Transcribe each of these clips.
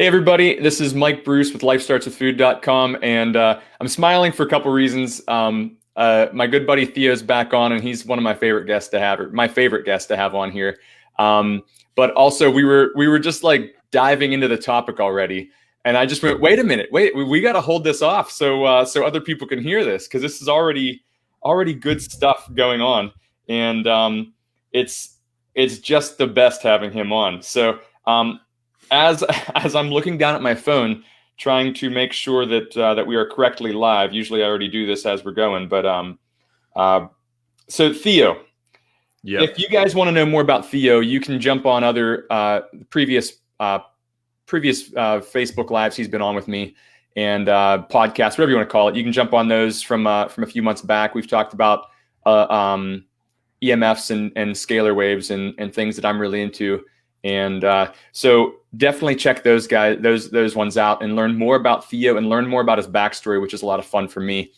Hey everybody, this is Mike Bruce with LifeStartsWithFood.com, and I'm smiling for a couple reasons. My good buddy Theo's back on, and he's one of my favorite guests to have, or my favorite guest to have on here. But also, we were just like diving into the topic already, and I just went, wait a minute, we got to hold this off so other people can hear this, because this is already good stuff going on, and it's just the best having him on. So. As I'm looking down at my phone, trying to make sure that we are correctly live. Usually, I already do this as we're going, but so Theo, if you guys want to know more about Theo, you can jump on other previous Facebook lives he's been on with me, and podcasts, whatever you want to call it. You can jump on those from a few months back. We've talked about EMFs and scalar waves and things that I'm really into. And so definitely check those ones out and learn more about Theo and learn more about his backstory, which is a lot of fun for me.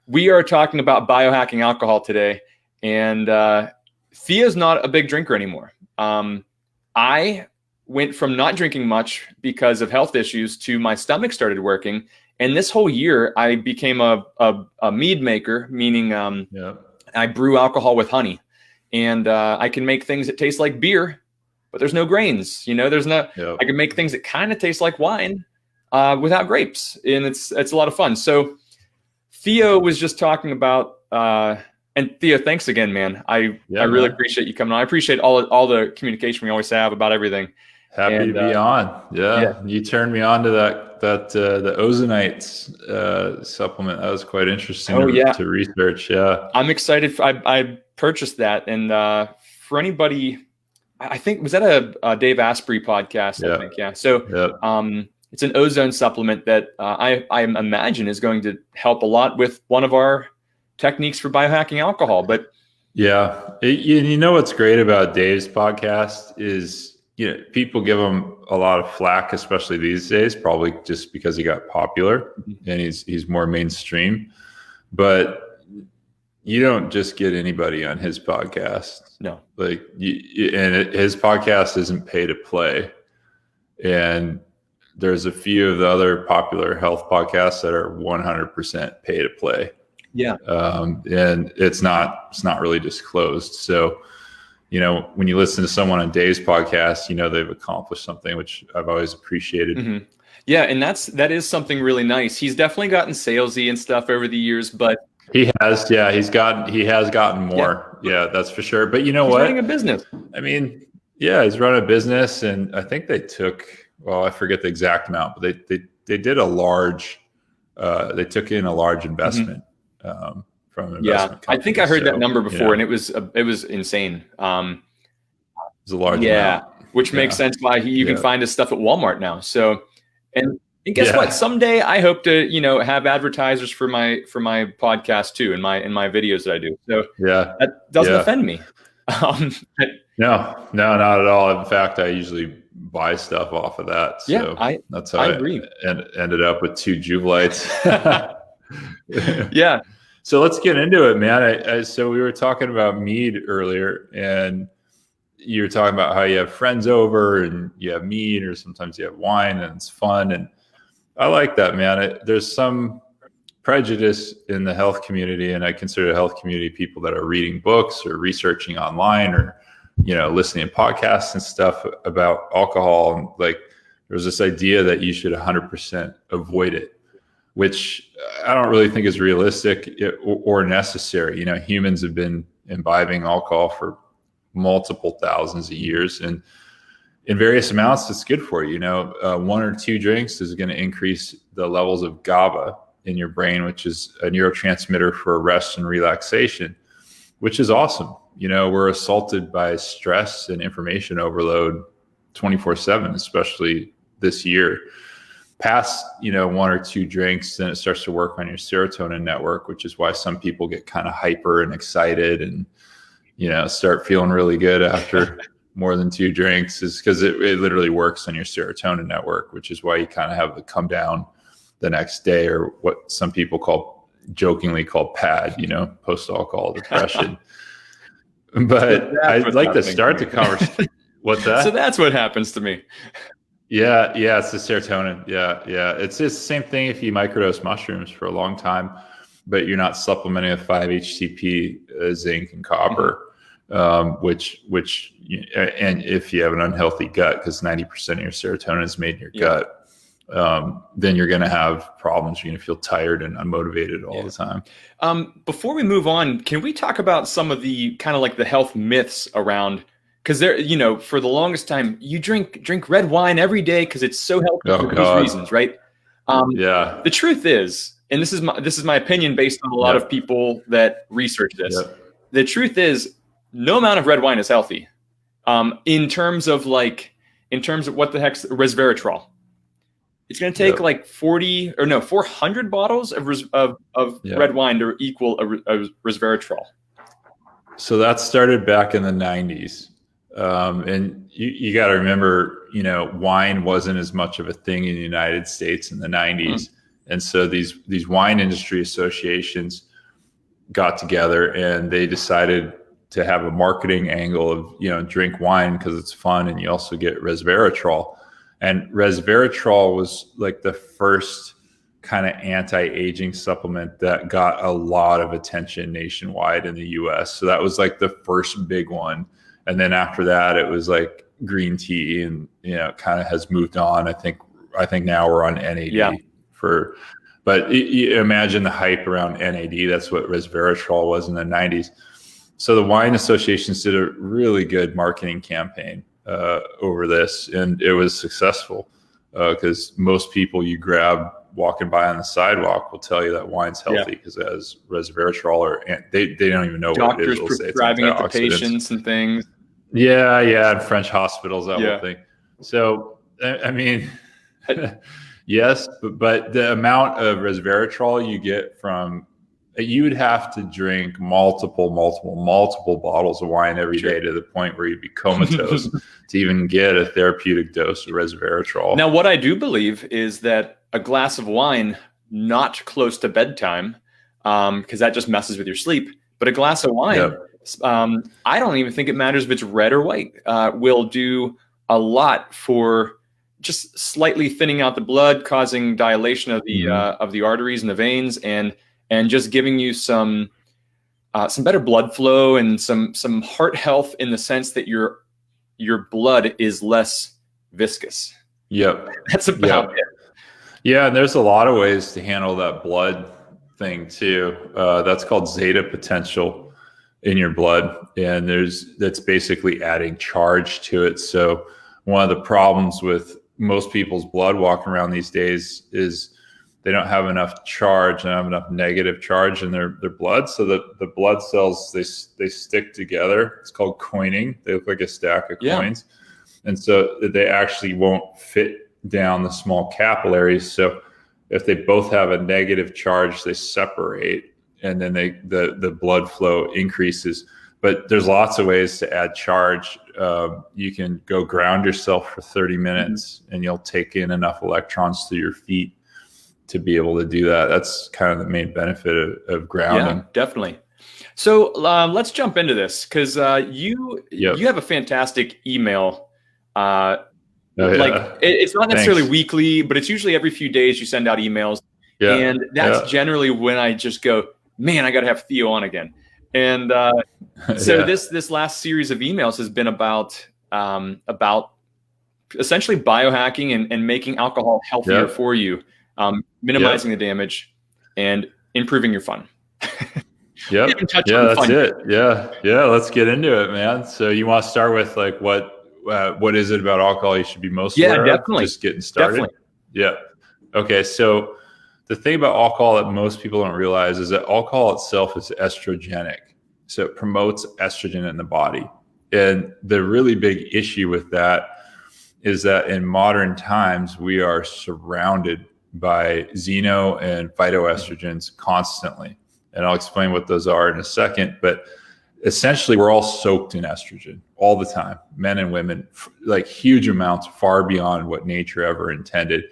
We are talking about biohacking alcohol today, and Theo's not a big drinker anymore. I went from not drinking much because of health issues to my stomach started working, and this whole year I became a mead maker, meaning I brew alcohol with honey, and I can make things that taste like beer, but there's no grains, there's no, I can make things that kind of taste like wine without grapes. And it's a lot of fun. So Theo was just talking about, and Theo, thanks again, man. I really appreciate you coming on. I appreciate all the communication we always have about everything. Happy to be on. Yeah. You turned me on to the ozonite supplement. That was quite interesting to research. Yeah. I'm excited. I purchased that. And for anybody, I think, was that a Dave Asprey podcast? I think, yeah. So it's an ozone supplement that I imagine is going to help a lot with one of our techniques for biohacking alcohol. But you know what's great about Dave's podcast is people give him a lot of flack, especially these days, probably just because he got popular and he's more mainstream. But you don't just get anybody on his podcast. No, his podcast isn't pay to play. And there's a few of the other popular health podcasts that are 100% pay to play. Yeah. And it's not really disclosed. So, when you listen to someone on Dave's podcast, they've accomplished something, which I've always appreciated. Mm-hmm. Yeah. And that is something really nice. He's definitely gotten salesy and stuff over the years, but he has gotten more. Yeah, that's for sure. But he's running a business. I mean, he's running a business, and I think they took, I forget the exact amount, but they did a large, they took in a large investment from an investment company. I think I heard that number before, and it was insane. It was a large amount. Which makes sense why you can find his stuff at Walmart now. So, and guess what? Someday I hope to, have advertisers for my podcast too, in my videos that I do. So that doesn't offend me. No, not at all. In fact, I usually buy stuff off of that. So that's how I agree. Ended up with 2 Juvelites. Yeah. So let's get into it, man. So we were talking about mead earlier, and you were talking about how you have friends over and you have mead, or sometimes you have wine, and it's fun. And I like that, man. There's some prejudice in the health community, and I consider the health community people that are reading books or researching online or, listening to podcasts and stuff about alcohol. And there's this idea that you should 100% avoid it, which I don't really think is realistic or necessary. Humans have been imbibing alcohol for multiple thousands of years, and in various amounts, it's good for you. 1 or 2 drinks is going to increase the levels of GABA in your brain, which is a neurotransmitter for rest and relaxation, which is awesome. We're assaulted by stress and information overload 24/7, especially this year. Past, 1 or 2 drinks, then it starts to work on your serotonin network, which is why some people get kind of hyper and excited and, start feeling really good after more than 2 drinks, is because it literally works on your serotonin network, which is why you kind of have the come down the next day, or what some people jokingly call PAD, post-alcohol depression. But I'd like to start the conversation. What's that? So that's what happens to me. Yeah, yeah, it's the serotonin. Yeah, yeah. It's the same thing if you microdose mushrooms for a long time, but you're not supplementing with 5-HTP, zinc, and copper, and if you have an unhealthy gut, because 90% of your serotonin is made in your gut, then you're going to have problems. You're going to feel tired and unmotivated all the time. Before we move on, can we talk about some of the kind of like the health myths around? Because there, for the longest time, you drink red wine every day because it's so healthy for these reasons, right? The truth is, and this is my opinion based on a lot of people that research this. The truth is, no amount of red wine is healthy. In terms of what the heck's resveratrol. It's going to take like 400 bottles of red wine to equal a resveratrol. So that started back in the 90s. And you got to remember, wine wasn't as much of a thing in the United States in the 90s. And so these wine industry associations got together and they decided to have a marketing angle of, drink wine because it's fun and you also get resveratrol. And resveratrol was like the first kind of anti-aging supplement that got a lot of attention nationwide in the US. So that was like the first big one. And then after that, it was like green tea and, kind of has moved on. I think now we're on NAD but you imagine the hype around NAD. That's what resveratrol was in the 90s. So the wine associations did a really good marketing campaign over this, and it was successful because most people you grab walking by on the sidewalk will tell you that wine's healthy because it has resveratrol, or they don't even know what it is. Doctors prescribing it to patients and things. Yeah, and French hospitals, that whole thing. So I mean, yes, but the amount of resveratrol you get from, you would have to drink multiple bottles of wine every day to the point where you'd be comatose to even get a therapeutic dose of resveratrol. Now, what I do believe is that a glass of wine, not close to bedtime, because that just messes with your sleep, but a glass of wine, I don't even think it matters if it's red or white, will do a lot for just slightly thinning out the blood, causing dilation of the arteries and the veins, and just giving you some better blood flow and some heart health in the sense that your blood is less viscous. That's about it. Yeah, and there's a lot of ways to handle that blood thing too. That's called zeta potential in your blood, and that's basically adding charge to it. So one of the problems with most people's blood walking around these days is they don't have enough charge and have enough negative charge in their blood. So the blood cells, they stick together. It's called coining. They look like a stack of coins. And so they actually won't fit down the small capillaries. So if they both have a negative charge, they separate, and then the blood flow increases. But there's lots of ways to add charge. You can go ground yourself for 30 minutes and you'll take in enough electrons through your feet to be able to do that. That's kind of the main benefit of grounding. Yeah, definitely. So let's jump into this because you have a fantastic email. It's not necessarily weekly, but it's usually every few days you send out emails. And that's generally when I just go, man, I got to have Theo on again. And so this last series of emails has been about essentially biohacking and making alcohol healthier for you, minimizing the damage and improving your fun. That's it. Yeah. Let's get into it, man. So you want to start with like what is it about alcohol you should be most aware of? Just getting started. Yeah. Okay. So the thing about alcohol that most people don't realize is that alcohol itself is estrogenic. So it promotes estrogen in the body. And the really big issue with that is that in modern times, we are surrounded by xeno and phytoestrogens constantly. And I'll explain what those are in a second. But essentially, we're all soaked in estrogen all the time, men and women, like huge amounts, far beyond what nature ever intended.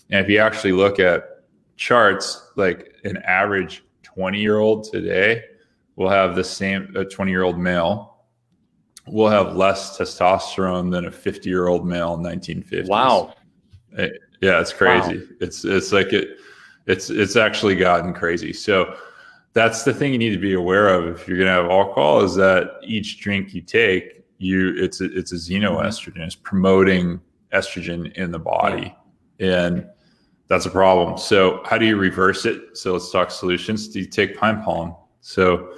And if you actually look at charts, like an average 20-year-old today will have the same, a 20-year-old male will have less testosterone than a 50-year-old male in 1950s. Wow. Yeah, it's crazy. Wow. It's actually gotten crazy. So that's the thing you need to be aware of if you're going to have alcohol, is that each drink you take, it's a xenoestrogen. It's promoting estrogen in the body, and that's a problem. So how do you reverse it? So let's talk solutions. Do you take pine pollen? So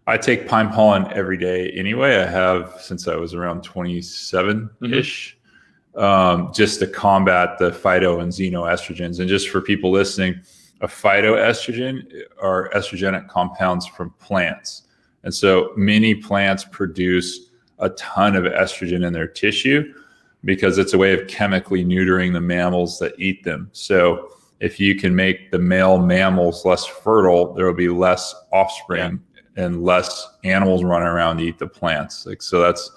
I take pine pollen every day anyway. I have since I was around 27-ish, just to combat the phyto and xenoestrogens. And just for people listening, a phytoestrogen are estrogenic compounds from plants. And so many plants produce a ton of estrogen in their tissue because it's a way of chemically neutering the mammals that eat them. So if you can make the male mammals less fertile, there will be less offspring and less animals running around to eat the plants. Like, so that's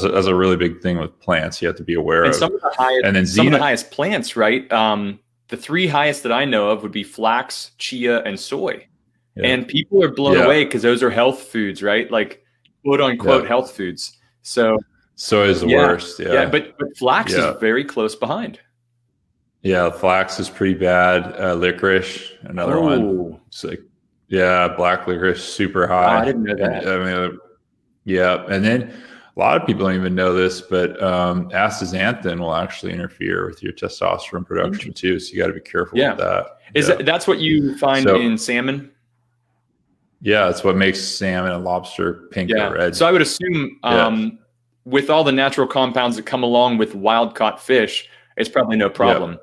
a really big thing with plants you have to be aware of. Some of the highest, and then some of the highest plants, right? The three highest that I know of would be flax, chia, and soy. Yeah. And people are blown away because those are health foods, right? Like quote unquote health foods. So soy is the worst. Yeah. But flax is very close behind. Yeah, flax is pretty bad. Licorice, another one. It's like, black licorice, super high. I didn't know that. And then a lot of people don't even know this, but astaxanthin will actually interfere with your testosterone production too. So you got to be careful with that. That's what you find in salmon? Yeah, that's what makes salmon and lobster pink or red. So I would assume with all the natural compounds that come along with wild caught fish, it's probably no problem.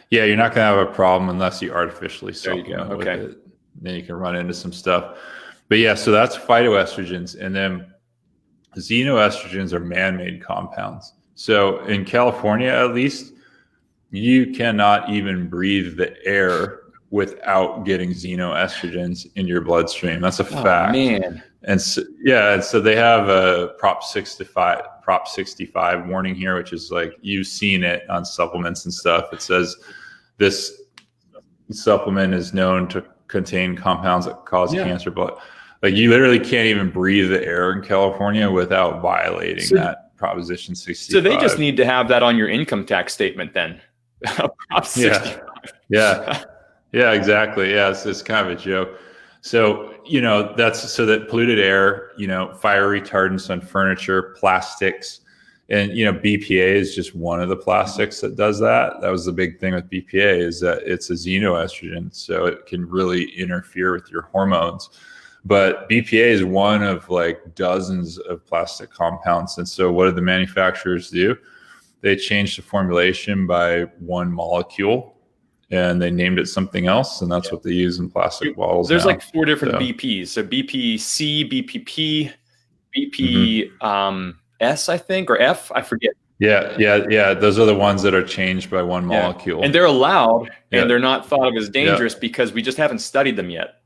You're not going to have a problem unless you artificially supplement with it. Then you can run into some stuff. But so that's phytoestrogens. And then xenoestrogens are man-made compounds. So in California, at least, you cannot even breathe the air without getting xenoestrogens in your bloodstream. That's a fact. Man. And so they have a Prop 65 warning here, which is like, you've seen it on supplements and stuff. It says this supplement is known to contain compounds that cause cancer, but like you literally can't even breathe the air in California without violating that Proposition 65. So they just need to have that on your income tax statement then. Prop 65. Yeah, exactly. Yeah, it's kind of a joke. So, that's so that polluted air, fire retardants on furniture, plastics, and, BPA is just one of the plastics that does that. That was the big thing with BPA, is that it's a xenoestrogen. So it can really interfere with your hormones. But BPA is one of like dozens of plastic compounds. And so what did the manufacturers do? They changed the formulation by one molecule, and they named it something else, and that's what they use in plastic bottles. There's like 4 different BPs. So BPC, BPP, BP S, I think, or F, I forget. Yeah. Those are the ones that are changed by one molecule. And they're allowed, and they're not thought of as dangerous because we just haven't studied them yet.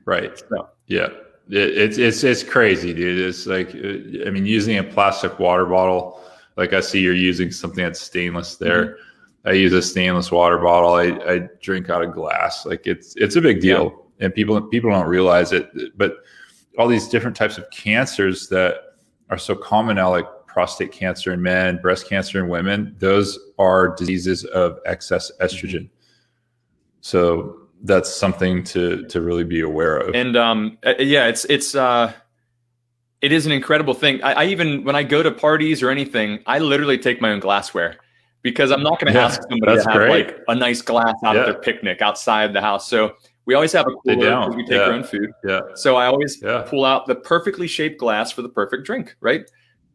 Right. So. Yeah. It's crazy, dude. It's like, using a plastic water bottle, like I see you're using something that's stainless there. I use a stainless water bottle. I drink out of glass. Like it's a big deal, and people don't realize it. But all these different types of cancers that are so common now, like prostate cancer in men, breast cancer in women, those are diseases of excess estrogen. So that's something to really be aware of. And it is an incredible thing. I even, when I go to parties or anything, I literally take my own glassware, because I'm not going to ask somebody to have like a nice glass out of their picnic outside the house. So we always have a cooler because we take our own food. So I always pull out the perfectly shaped glass for the perfect drink, right?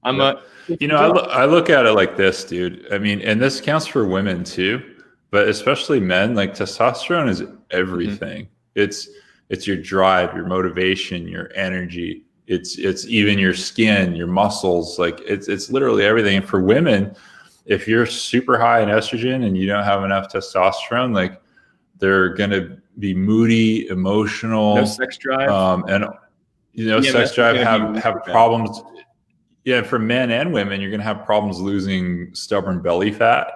I look at it like this, dude. And this counts for women too, but especially men. Like testosterone is everything. It's your drive, your motivation, your energy. It's even your skin, your muscles. Like it's literally everything. And for women, if you're super high in estrogen and you don't have enough testosterone, like they're going to be moody, emotional, no sex drive, sex drive, have problems. Yeah, for men and women, you're going to have problems losing stubborn belly fat,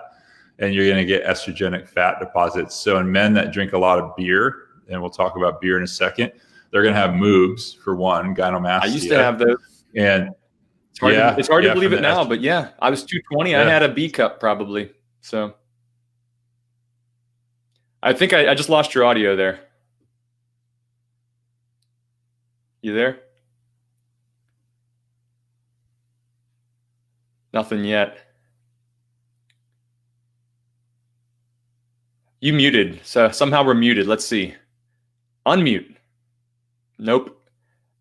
and you're going to get estrogenic fat deposits. So in men that drink a lot of beer, and we'll talk about beer in a second, they're going to have moobs, for one, gynecomastia. I used to have those. And it's hard to believe it now, but I was 220. I had a B cup probably. So I think I just lost your audio there. You there? Nothing yet. You muted. So somehow we're muted. Let's see. Unmute. Nope.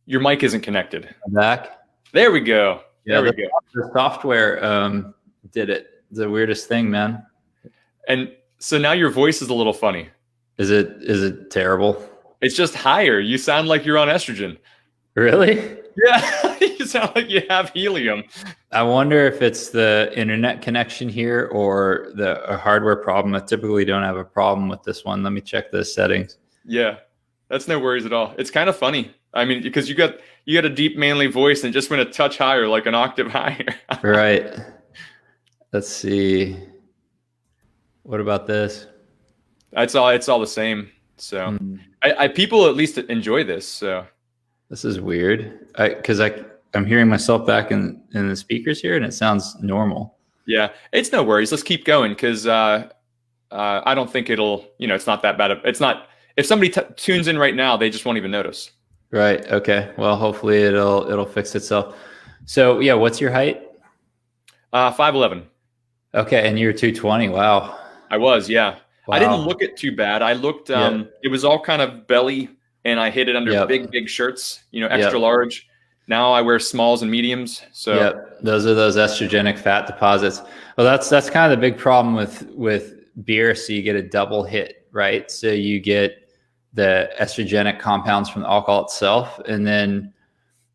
Your mic isn't connected. I'm back. There we go. Yeah, there we go. The software did it. The weirdest thing, man. And so now your voice is a little funny. Is it terrible? It's just higher. You sound like you're on estrogen. Really? Yeah, you sound like you have helium. I wonder if it's the internet connection here or a hardware problem. I typically don't have a problem with this one. Let me check the settings. Yeah, that's no worries at all. It's kind of funny. I mean, because you got a deep, manly voice and just went a touch higher, like an octave higher. Right. Let's see. What about this? It's all the same. So I people at least enjoy this. So this is weird. I'm hearing myself back in the speakers here, and it sounds normal. Yeah, it's no worries. Let's keep going because I don't think it'll. It's not that bad. It's not. If somebody tunes in right now, they just won't even notice. Right. Okay. Well, hopefully it'll fix itself. So yeah, what's your height? 5'11". Okay, and you're 220. Wow. I was, yeah. Wow. I didn't look it too bad. I looked. It was all kind of belly, and I hid it under big shirts. Extra large. Now I wear smalls and mediums. So those are those estrogenic fat deposits. Well, that's kind of the big problem with beer. So you get a double hit, right? So you get the estrogenic compounds from the alcohol itself, and then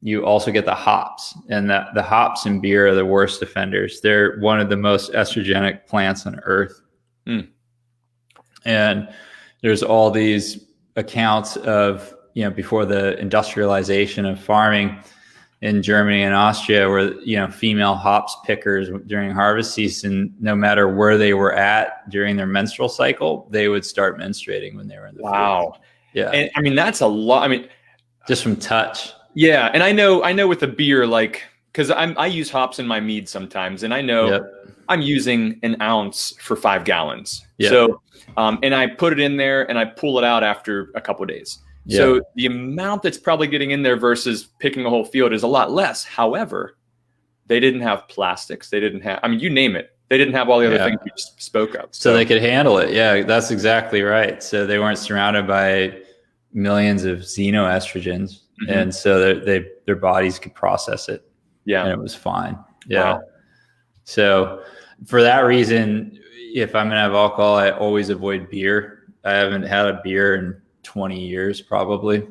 you also get the hops. And the hops in beer are the worst offenders. They're one of the most estrogenic plants on earth. And there's all these accounts of, before the industrialization of farming in Germany and Austria, where, female hops pickers during harvest season, no matter where they were at during their menstrual cycle, they would start menstruating when they were in the field. Yeah. And I mean, that's a lot. I mean, just from touch. Yeah. And I know with the beer, like, cause I use hops in my mead sometimes, and I know I'm using an ounce for 5 gallons. So, and I put it in there and I pull it out after a couple of days. So the amount that's probably getting in there versus picking a whole field is a lot less. However, they didn't have plastics. They didn't have, you name it. They didn't have all the other things we just spoke of. So they could handle it. Yeah, that's exactly right. So they weren't surrounded by millions of xenoestrogens. And so their bodies could process it. Yeah. And it was fine. Yeah. Wow. So for that reason, if I'm going to have alcohol, I always avoid beer. I haven't had a beer in 20 years probably.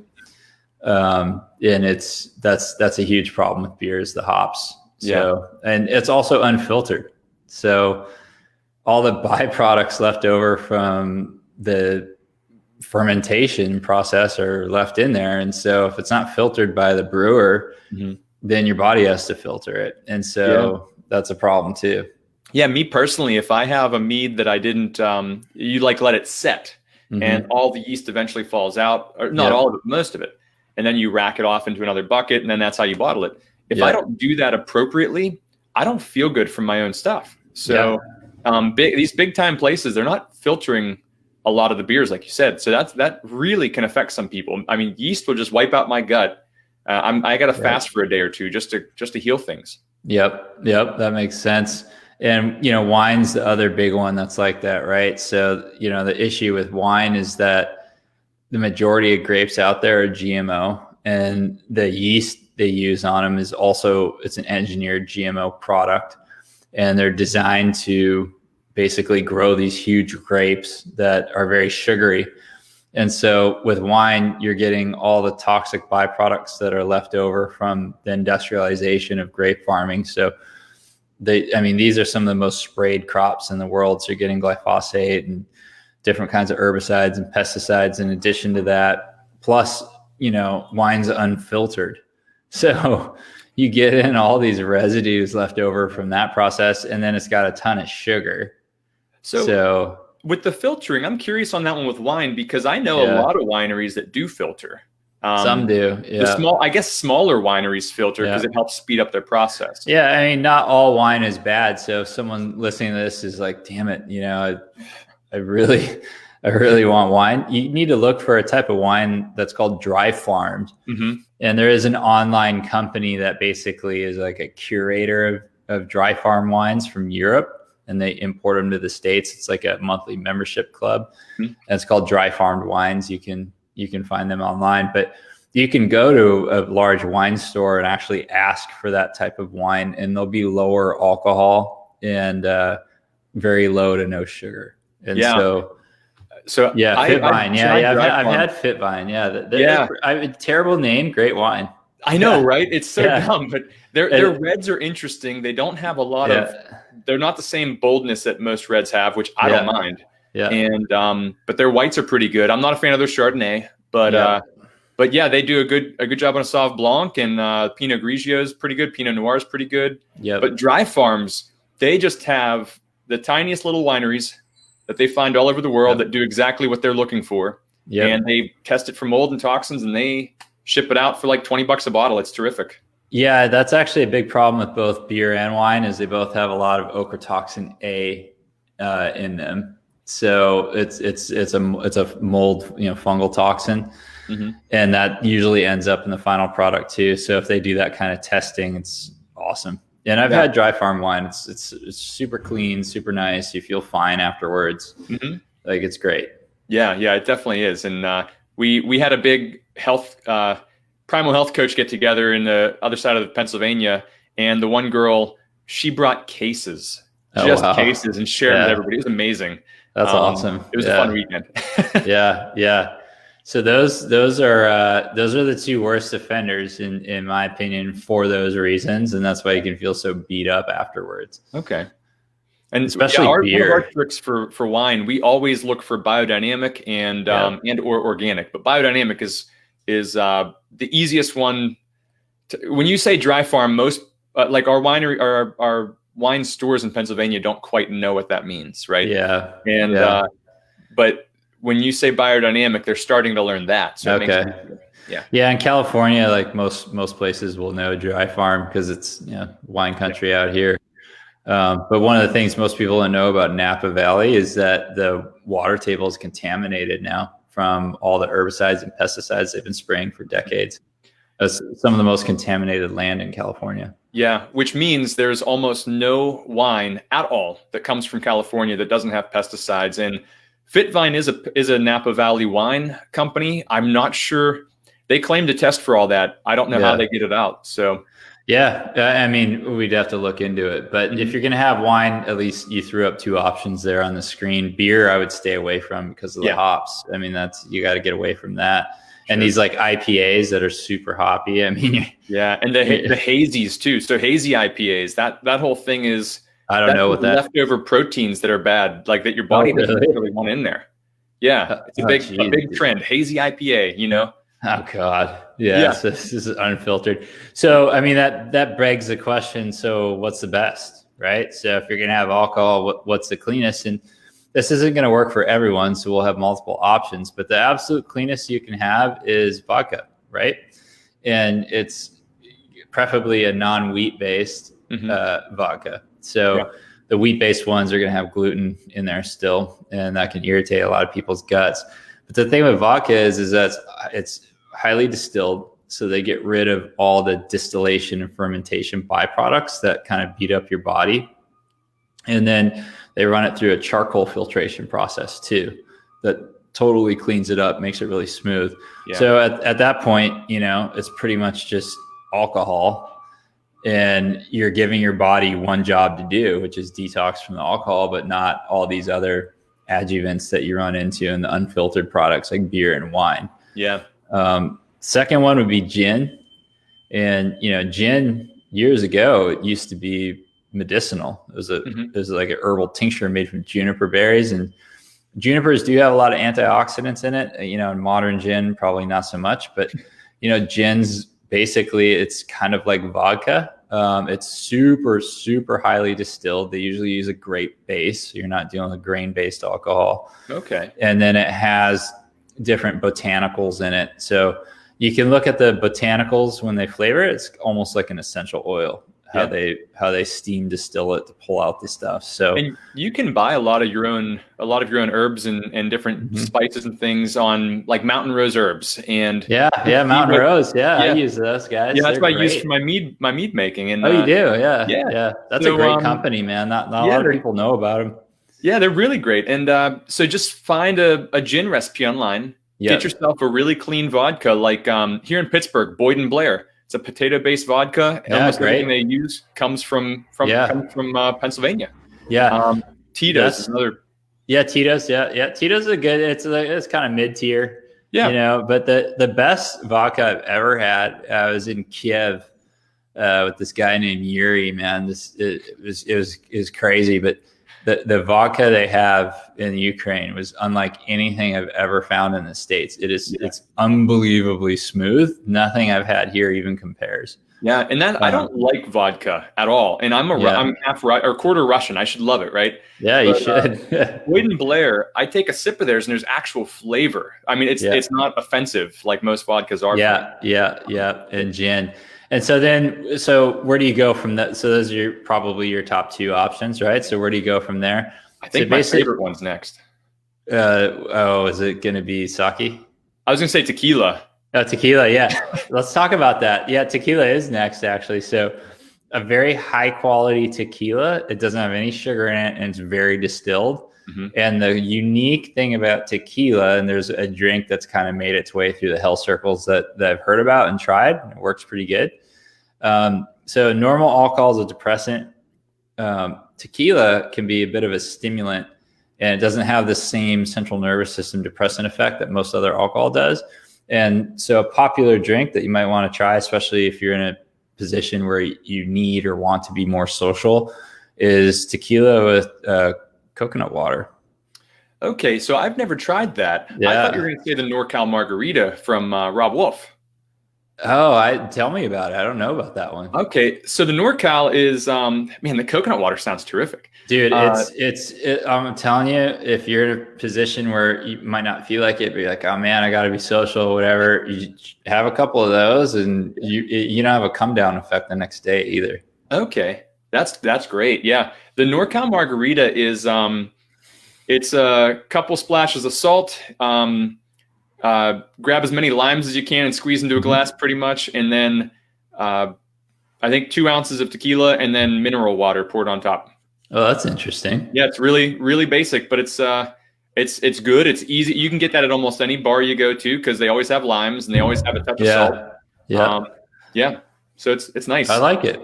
And that's a huge problem with beer is the hops. So, and it's also unfiltered. So all the byproducts left over from the fermentation process are left in there. And so if it's not filtered by the brewer, then your body has to filter it. And so that's a problem too. Yeah. Me personally, if I have a mead that I didn't, you let it set and all the yeast eventually falls out, or not all of it, most of it. And then you rack it off into another bucket, and then that's how you bottle it. If I don't do that appropriately, I don't feel good from my own stuff. So these big time places, they're not filtering a lot of the beers, like you said. So that really can affect some people. I mean, yeast will just wipe out my gut. I got to fast for a day or two just to heal things. Yep. That makes sense. And, wine's the other big one that's like that, right? So, the issue with wine is that the majority of grapes out there are GMO, and the yeast they use on them it's an engineered GMO product. And they're designed to basically grow these huge grapes that are very sugary. And so with wine, you're getting all the toxic byproducts that are left over from the industrialization of grape farming. So these are some of the most sprayed crops in the world. So you're getting glyphosate and different kinds of herbicides and pesticides in addition to that. Plus, wine's unfiltered. So you get in all these residues left over from that process, and then it's got a ton of sugar. So with the filtering, I'm curious on that one with wine, because I know a lot of wineries that do filter. Some do. Yeah. I guess smaller wineries filter because it helps speed up their process. Yeah. I mean, not all wine is bad. So if someone listening to this is like, damn it, I really want wine. You need to look for a type of wine that's called dry farmed. Mm-hmm. And there is an online company that basically is like a curator of dry farm wines from Europe, and they import them to the States. It's like a monthly membership club. Mm-hmm. And it's called Dry Farmed Wines. You can find them online, but you can go to a large wine store and actually ask for that type of wine, and they'll be lower alcohol and very low to no sugar. And so yeah, Fitvine. I've had Fitvine. Yeah. Terrible name, great wine. I know, right? It's so dumb, but their reds are interesting. They don't have a lot of, they're not the same boldness that most reds have, which I don't mind. Yeah. And, but their whites are pretty good. I'm not a fan of their Chardonnay, but yeah, they do a good job on a Sauv Blanc, and Pinot Grigio is pretty good. Pinot Noir is pretty good. Yeah. But dry farms, they just have the tiniest little wineries that they find all over the world that do exactly what they're looking for. Yeah. And they test it for mold and toxins, and they ship it out for like $20 a bottle. It's terrific. Yeah, that's actually a big problem with both beer and wine, is they both have a lot of ochratoxin A in them. So it's a mold, fungal toxin. Mm-hmm. And that usually ends up in the final product too. So if they do that kind of testing, it's awesome. And I've had dry farm wine. It's super clean, super nice. You feel fine afterwards. Mm-hmm. Like, it's great. Yeah, it definitely is. And we had a big primal health coach get together in the other side of Pennsylvania, and the one girl, she brought cases, cases, and shared with everybody. It was amazing. That's awesome. It was a fun weekend. Yeah. So those are the two worst offenders in my opinion for those reasons, and that's why you can feel so beat up afterwards. Okay. And especially beer. One of our tricks for wine, we always look for biodynamic and or organic. But biodynamic is the easiest one. When you say dry farm, most like our winery, our wine stores in Pennsylvania don't quite know what that means, right? Yeah. And but when you say biodynamic, they're starting to learn that. So it makes it, in California, like most places will know dry farm because it's wine country out here. But one of the things most people don't know about Napa Valley is that the water table is contaminated now from all the herbicides and pesticides they've been spraying for decades. That's some of the most contaminated land in California. Yeah, which means there's almost no wine at all that comes from California that doesn't have pesticides. And Fitvine is a Napa Valley wine company. I'm not sure. They claim to test for all that. I don't know how they get it out. So yeah, I mean, we'd have to look into it. But if you're going to have wine, at least you threw up two options there on the screen. Beer, I would stay away from because of the hops. I mean, you got to get away from that. And these like IPAs that are super hoppy. I mean, and the hazies too. So hazy IPAs, that whole thing is, I don't know what that leftover proteins that are bad, like that your body doesn't really want in there. Yeah, it's a big trend. Hazy IPA, Oh God, this is unfiltered. So I mean that begs the question. So what's the best, right? So if you're gonna have alcohol, what's the cleanest? And this isn't gonna work for everyone, so we'll have multiple options. But the absolute cleanest you can have is vodka, right? And it's preferably a non-wheat based vodka. So the wheat-based ones are going to have gluten in there still, and that can irritate a lot of people's guts. But the thing with vodka is that it's highly distilled, so they get rid of all the distillation and fermentation byproducts that kind of beat up your body. And then they run it through a charcoal filtration process too that totally cleans it up, makes it really smooth. Yeah. So at that point, it's pretty much just alcohol. And you're giving your body one job to do, which is detox from the alcohol, but not all these other adjuvants that you run into in the unfiltered products like beer and wine. Yeah. Second one would be gin. And, gin years ago, it used to be medicinal. It was like an herbal tincture made from juniper berries. And junipers do have a lot of antioxidants in it. In modern gin, probably not so much, but, gin's basically, it's kind of like vodka. It's super, super highly distilled. They usually use a grape base. So you're not dealing with grain-based alcohol. Okay. And then it has different botanicals in it. So You can look at the botanicals when they flavor it. It's almost like an essential oil. How they steam distill it to pull out the stuff. So, and you can buy a lot of your own herbs and different spices and things on like Mountain Rose Herbs and Mountain Rose. I use those guys. Yeah, that's what I use for my mead making. And you do, yeah. That's a great company, man. Not a lot of people know about them. Yeah, they're really great. And so just find a gin recipe online. Get yourself a really clean vodka, like here in Pittsburgh, Boyd and Blair. It's a potato-based vodka. Almost everything they use comes from Pennsylvania. Tito's is another. Tito's. Tito's a good. It's kind of mid-tier. But the best vodka I've ever had, I was in Kiev with this guy named Yuri. Man, it was crazy, but the vodka they have in Ukraine was unlike anything I've ever found in the States. It's unbelievably smooth. Nothing I've had here even compares. Yeah, and that I don't like vodka at all, and I'm half or quarter Russian. I should love it, right? Yeah, you should. Boyd and Blair, I take a sip of theirs, and there's actual flavor. I mean, it's not offensive like most vodkas are. Yeah, and gin. And so where do you go from that? So those are probably your top two options, right? So where do you go from there? I think my favorite one's next. Is it going to be sake? I was going to say tequila. Oh, tequila, yeah. Let's talk about that. Yeah, tequila is next, actually. So a very high quality tequila. It doesn't have any sugar in it, and it's very distilled. Mm-hmm. And the unique thing about tequila, and there's a drink that's kind of made its way through the health circles that I've heard about and tried. It works pretty good. So normal alcohol is a depressant. Tequila can be a bit of a stimulant, and it doesn't have the same central nervous system depressant effect that most other alcohol does. And so a popular drink that you might want to try, especially if you're in a position where you need or want to be more social, is tequila with coconut water. Okay, so I've never tried that. I thought you were going to say the NorCal Margarita from Rob Wolf. Oh, tell me about it. I don't know about that one. Okay, so the NorCal is, the coconut water sounds terrific. Dude, I'm telling you, if you're in a position where you might not feel like it, but you're like, oh man, I got to be social, whatever, you have a couple of those and you don't have a come down effect the next day either. Okay, that's great. Yeah, the NorCal Margarita is, it's a couple splashes of salt, grab as many limes as you can and squeeze into a glass pretty much. And then I think 2 ounces of tequila and then mineral water poured on top. Oh, that's interesting. Yeah, it's really, really basic, but it's good. It's easy. You can get that at almost any bar you go to because they always have limes and they always have a touch of salt. Yeah. So it's nice. I like it.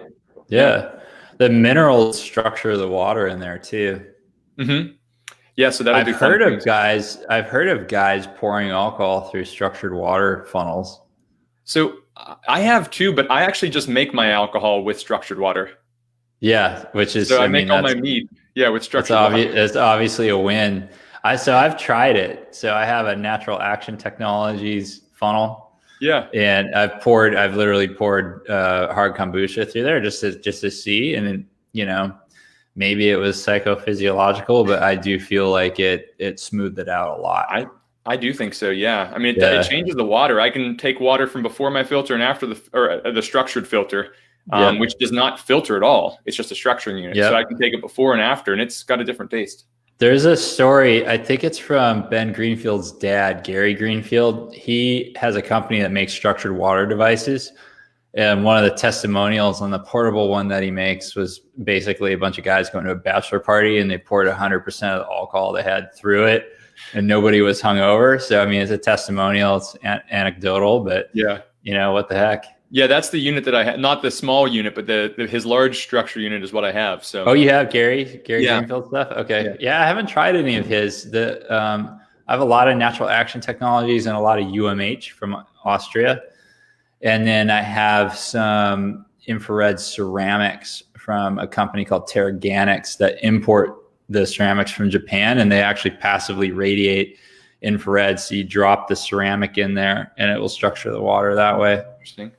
Yeah. The mineral structure of the water in there too. Mm-hmm. Yeah, so that'll I've heard of guys pouring alcohol through structured water funnels. So I have too, but I actually just make my alcohol with structured water. Yeah, which is I make all my mead. Yeah, with structured water. It's obviously a win. I've tried it. So I have a Natural Action Technologies funnel. Yeah, and I've literally poured hard kombucha through there just to see, and then maybe it was psychophysiological, but I do feel like it smoothed it out a lot. I do think so. Yeah. I mean, it changes the water. I can take water from before my filter and after the structured filter, which does not filter at all. It's just a structuring unit. So I can take it before and after, and it's got a different taste. There's a story, I think it's from Ben Greenfield's dad, Gary Greenfield. He has a company that makes structured water devices. And one of the testimonials on the portable one that he makes was basically a bunch of guys going to a bachelor party and they poured 100% of the alcohol they had through it and nobody was hungover. So, I mean, it's a testimonial, it's anecdotal, but what the heck? Yeah, that's the unit that I have, not the small unit, but his large structure unit is what I have. So, oh, you have Gary Greenfield stuff? Okay. Yeah, I haven't tried any of his. I have a lot of Natural Action Technologies and a lot of UMH from Austria. And then I have some infrared ceramics from a company called Terraganics that import the ceramics from Japan, and they actually passively radiate infrared. So you drop the ceramic in there and it will structure the water that way. Interesting.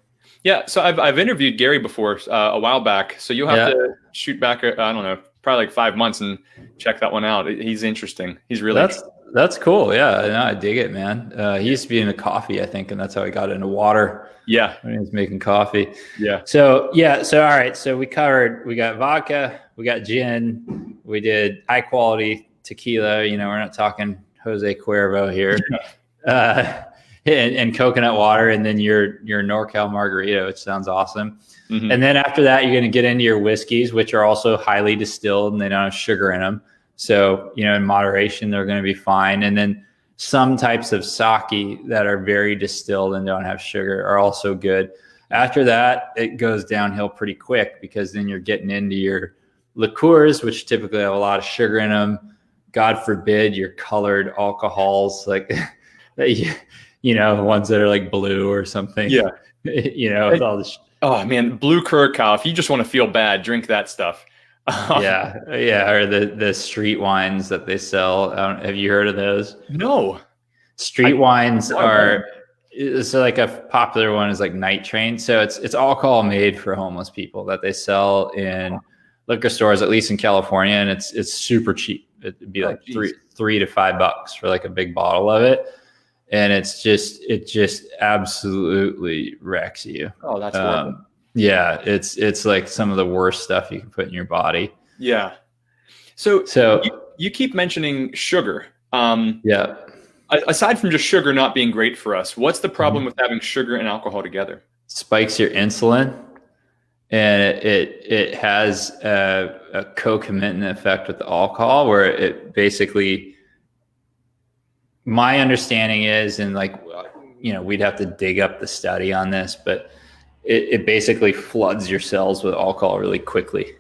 Yeah. So I've interviewed Gary before a while back. So you'll have to shoot back, I don't know, probably like 5 months and check that one out. He's interesting. He's really interesting. That's cool. Yeah, no, I dig it, man. He used to be into coffee, I think, and that's how he got into water Yeah. when he was making coffee. Yeah. So all right. So we got vodka, we got gin, we did high quality tequila. You know, we're not talking Jose Cuervo here. And coconut water, and then your NorCal margarita, which sounds awesome. Mm-hmm. And then after that, you're going to get into your whiskeys, which are also highly distilled and they don't have sugar in them. So, you know, in moderation, they're going to be fine. And then some types of sake that are very distilled and don't have sugar are also good. After that, it goes downhill pretty quick because then you're getting into your liqueurs, which typically have a lot of sugar in them. God forbid your colored alcohols, like, you know, the ones that are like blue or something. Yeah. You know, with all this. Oh man, blue curacao. If you just want to feel bad, drink that stuff. Yeah. Or the street wines that they sell. Have you heard of those? No. Street wines are so like a popular one is like Night Train. So it's alcohol made for homeless people that they sell in liquor stores, at least in California, and it's super cheap. It'd be like $3 to $5 for like a big bottle of it. And it just absolutely wrecks you. Oh, that's horrible. Yeah, it's like some of the worst stuff you can put in your body. Yeah. So you keep mentioning sugar. Yeah. Aside from just sugar not being great for us, what's the problem with having sugar and alcohol together? Spikes your insulin, and it has a concomitant effect with the alcohol, where it basically. My understanding is, and like, you know, we'd have to dig up the study on this, but it basically floods your cells with alcohol really quickly.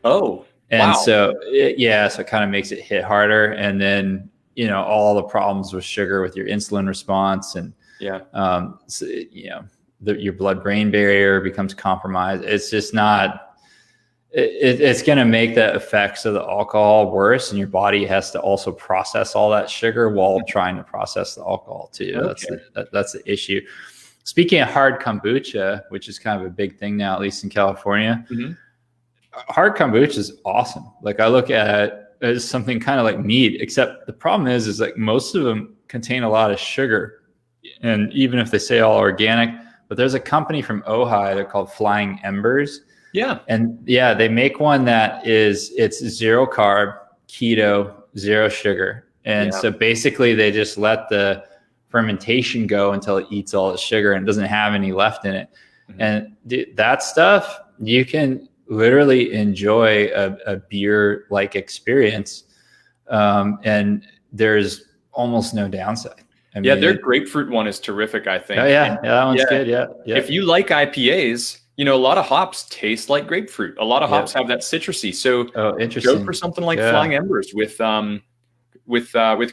Oh, and wow. So it kind of makes it hit harder. And then, you know, all the problems with sugar with your insulin response and, so, you know, your blood-brain barrier becomes compromised. It's just not, it's going to make the effects of the alcohol worse, and your body has to also process all that sugar while trying to process the alcohol too. Okay. That's the issue. Speaking of hard kombucha, which is kind of a big thing now, at least in California, hard kombucha is awesome. Like, I look at it as something kind of like mead, except the problem is like most of them contain a lot of sugar, and even if they say all organic, but there's a company from Ojai, they're called Flying Embers. Yeah. And yeah, they make one that it's 0 carb, keto, 0 sugar. And so basically they just let the fermentation go until it eats all the sugar and doesn't have any left in it. And that stuff, you can literally enjoy a beer-like experience. And there's almost no downside. I mean, their grapefruit one is terrific, I think. Oh yeah, that one's good. Yeah. If you like IPAs, you know, a lot of hops taste like grapefruit. A lot of hops have that citrusy. So interesting. Go for something like Flying Embers with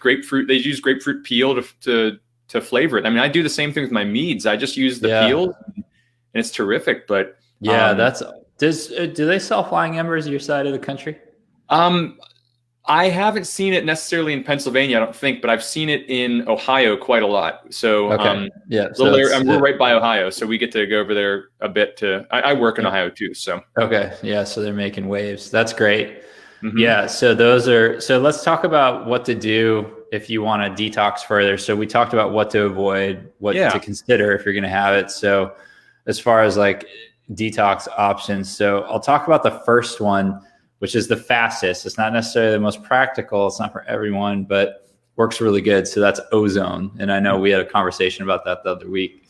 grapefruit. They use grapefruit peel to flavor it. I mean, I do the same thing with my meads. I just use the peel, and it's terrific. But do they sell Flying Embers your side of the country? I haven't seen it necessarily in Pennsylvania, I don't think, but I've seen it in Ohio quite a lot. So, we're right by Ohio, so we get to go over there a bit. I work in Ohio too, so. Okay, yeah, so they're making waves. That's great. Yeah, so let's talk about what to do if you want to detox further. So we talked about what to avoid, what to consider if you're going to have it. So as far as like detox options, so I'll talk about the first one, which is the fastest. It's not necessarily the most practical. It's not for everyone, but works really good. So that's ozone. And I know we had a conversation about that the other week.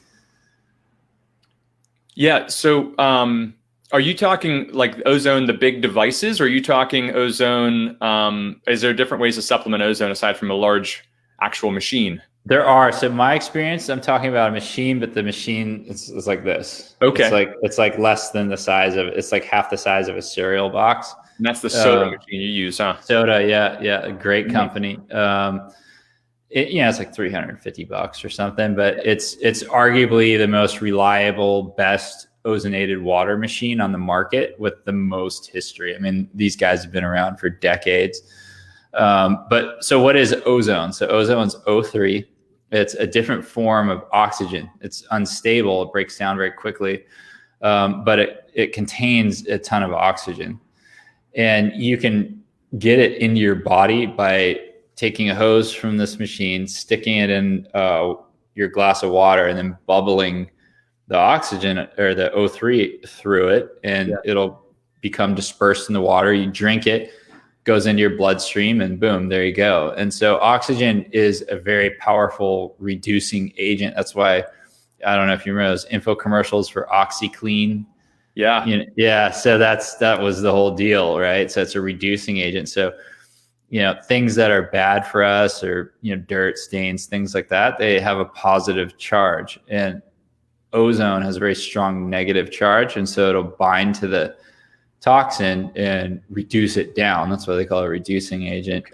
Yeah. So are you talking like ozone, the big devices, or are you talking ozone? Is there different ways to supplement ozone aside from a large actual machine? There are. So my experience, I'm talking about a machine, but the machine is like this. Okay. It's like less than the size of, it's like half the size of a cereal box. And that's the soda machine you use, huh? Soda, yeah, a great company. It's like $350 or something, but it's arguably the most reliable, best ozonated water machine on the market with the most history. I mean, these guys have been around for decades. But so what is ozone? So ozone's O3. It's a different form of oxygen. It's unstable. It breaks down very quickly, but it contains a ton of oxygen. And you can get it into your body by taking a hose from this machine, sticking it in your glass of water, and then bubbling the oxygen or the O3 through it, and it'll become dispersed in the water. You drink it, goes into your bloodstream, and boom, there you go. And so oxygen is a very powerful reducing agent. That's why, I don't know if you remember those info commercials for OxyClean. Yeah. Yeah. So that was the whole deal, right? So it's a reducing agent. So, things that are bad for us, or, dirt, stains, things like that, they have a positive charge, and ozone has a very strong negative charge. And so it'll bind to the toxin and reduce it down. That's why they call it a reducing agent,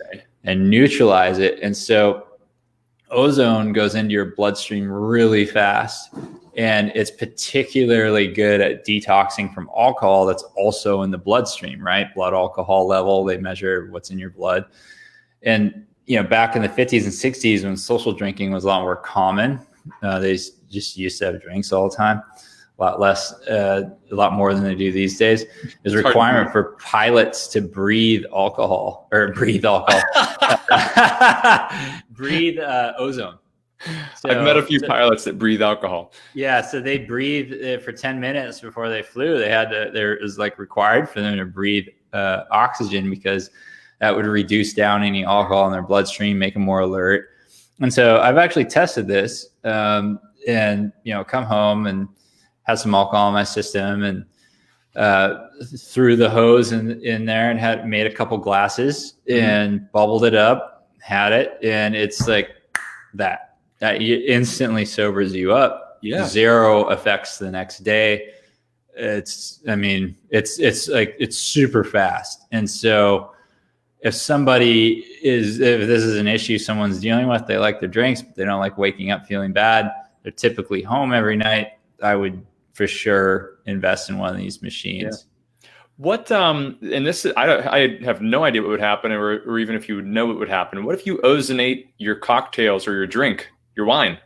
and neutralize it. And so ozone goes into your bloodstream really fast, and it's particularly good at detoxing from alcohol that's also in the bloodstream, right? Blood alcohol level, they measure what's in your blood. And, back in the 50s and 60s, when social drinking was a lot more common, they just used to have drinks all the time, a lot more than they do these days. There's a requirement for pilots to breathe ozone. So, I've met a few pilots that breathe alcohol. Yeah, so they breathed for 10 minutes before they flew. There was like required for them to breathe oxygen, because that would reduce down any alcohol in their bloodstream, make them more alert. And so I've actually tested this, and come home and had some alcohol in my system, and threw the hose in there and had made a couple glasses and bubbled it up, had it, and it's like that instantly sobers you up. Yeah. Zero effects the next day. It's super fast. And so if this is an issue someone's dealing with, they like their drinks, but they don't like waking up feeling bad, they're typically home every night, I would for sure invest in one of these machines. Yeah. What and this I have no idea what would happen, or even if you would know what would happen. What if you ozonate your cocktails or your drink, your wine?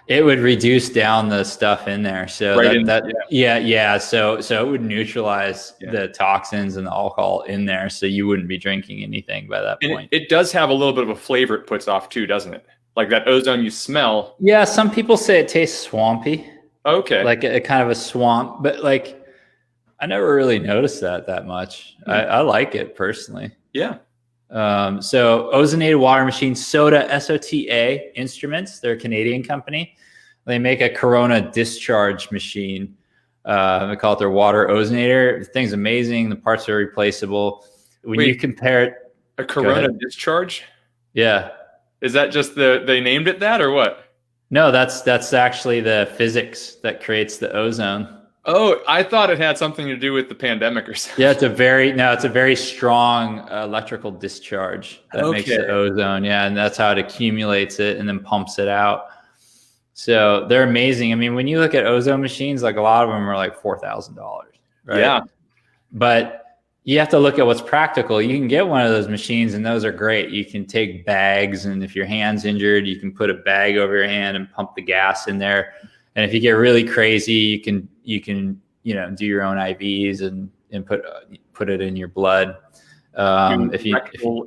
It would reduce down the stuff in there. So So it would neutralize the toxins and the alcohol in there, so you wouldn't be drinking anything by that point. It does have a little bit of a flavor it puts off too, doesn't it? Like that ozone you smell. Yeah, some people say it tastes swampy. Okay. Like a kind of a swamp, but like I never really noticed that much. I like it personally. Yeah. So ozonated water machine, SOTA Instruments, they're a Canadian company. They make a Corona discharge machine. They call it their water ozonator. The thing's amazing. The parts are replaceable. When you compare it, a Corona discharge? Yeah. Is that just they named it that, or what? No, that's actually the physics that creates the ozone. Oh, I thought it had something to do with the pandemic or something. Yeah, it's a very strong electrical discharge that makes the ozone. Yeah, and that's how it accumulates it and then pumps it out. So they're amazing. I mean, when you look at ozone machines, like a lot of them are like $4,000, right? Yeah. But you have to look at what's practical. You can get one of those machines, and those are great. You can take bags, and if your hand's injured, you can put a bag over your hand and pump the gas in there. And if you get really crazy, you can do your own IVs and put it in your blood. If you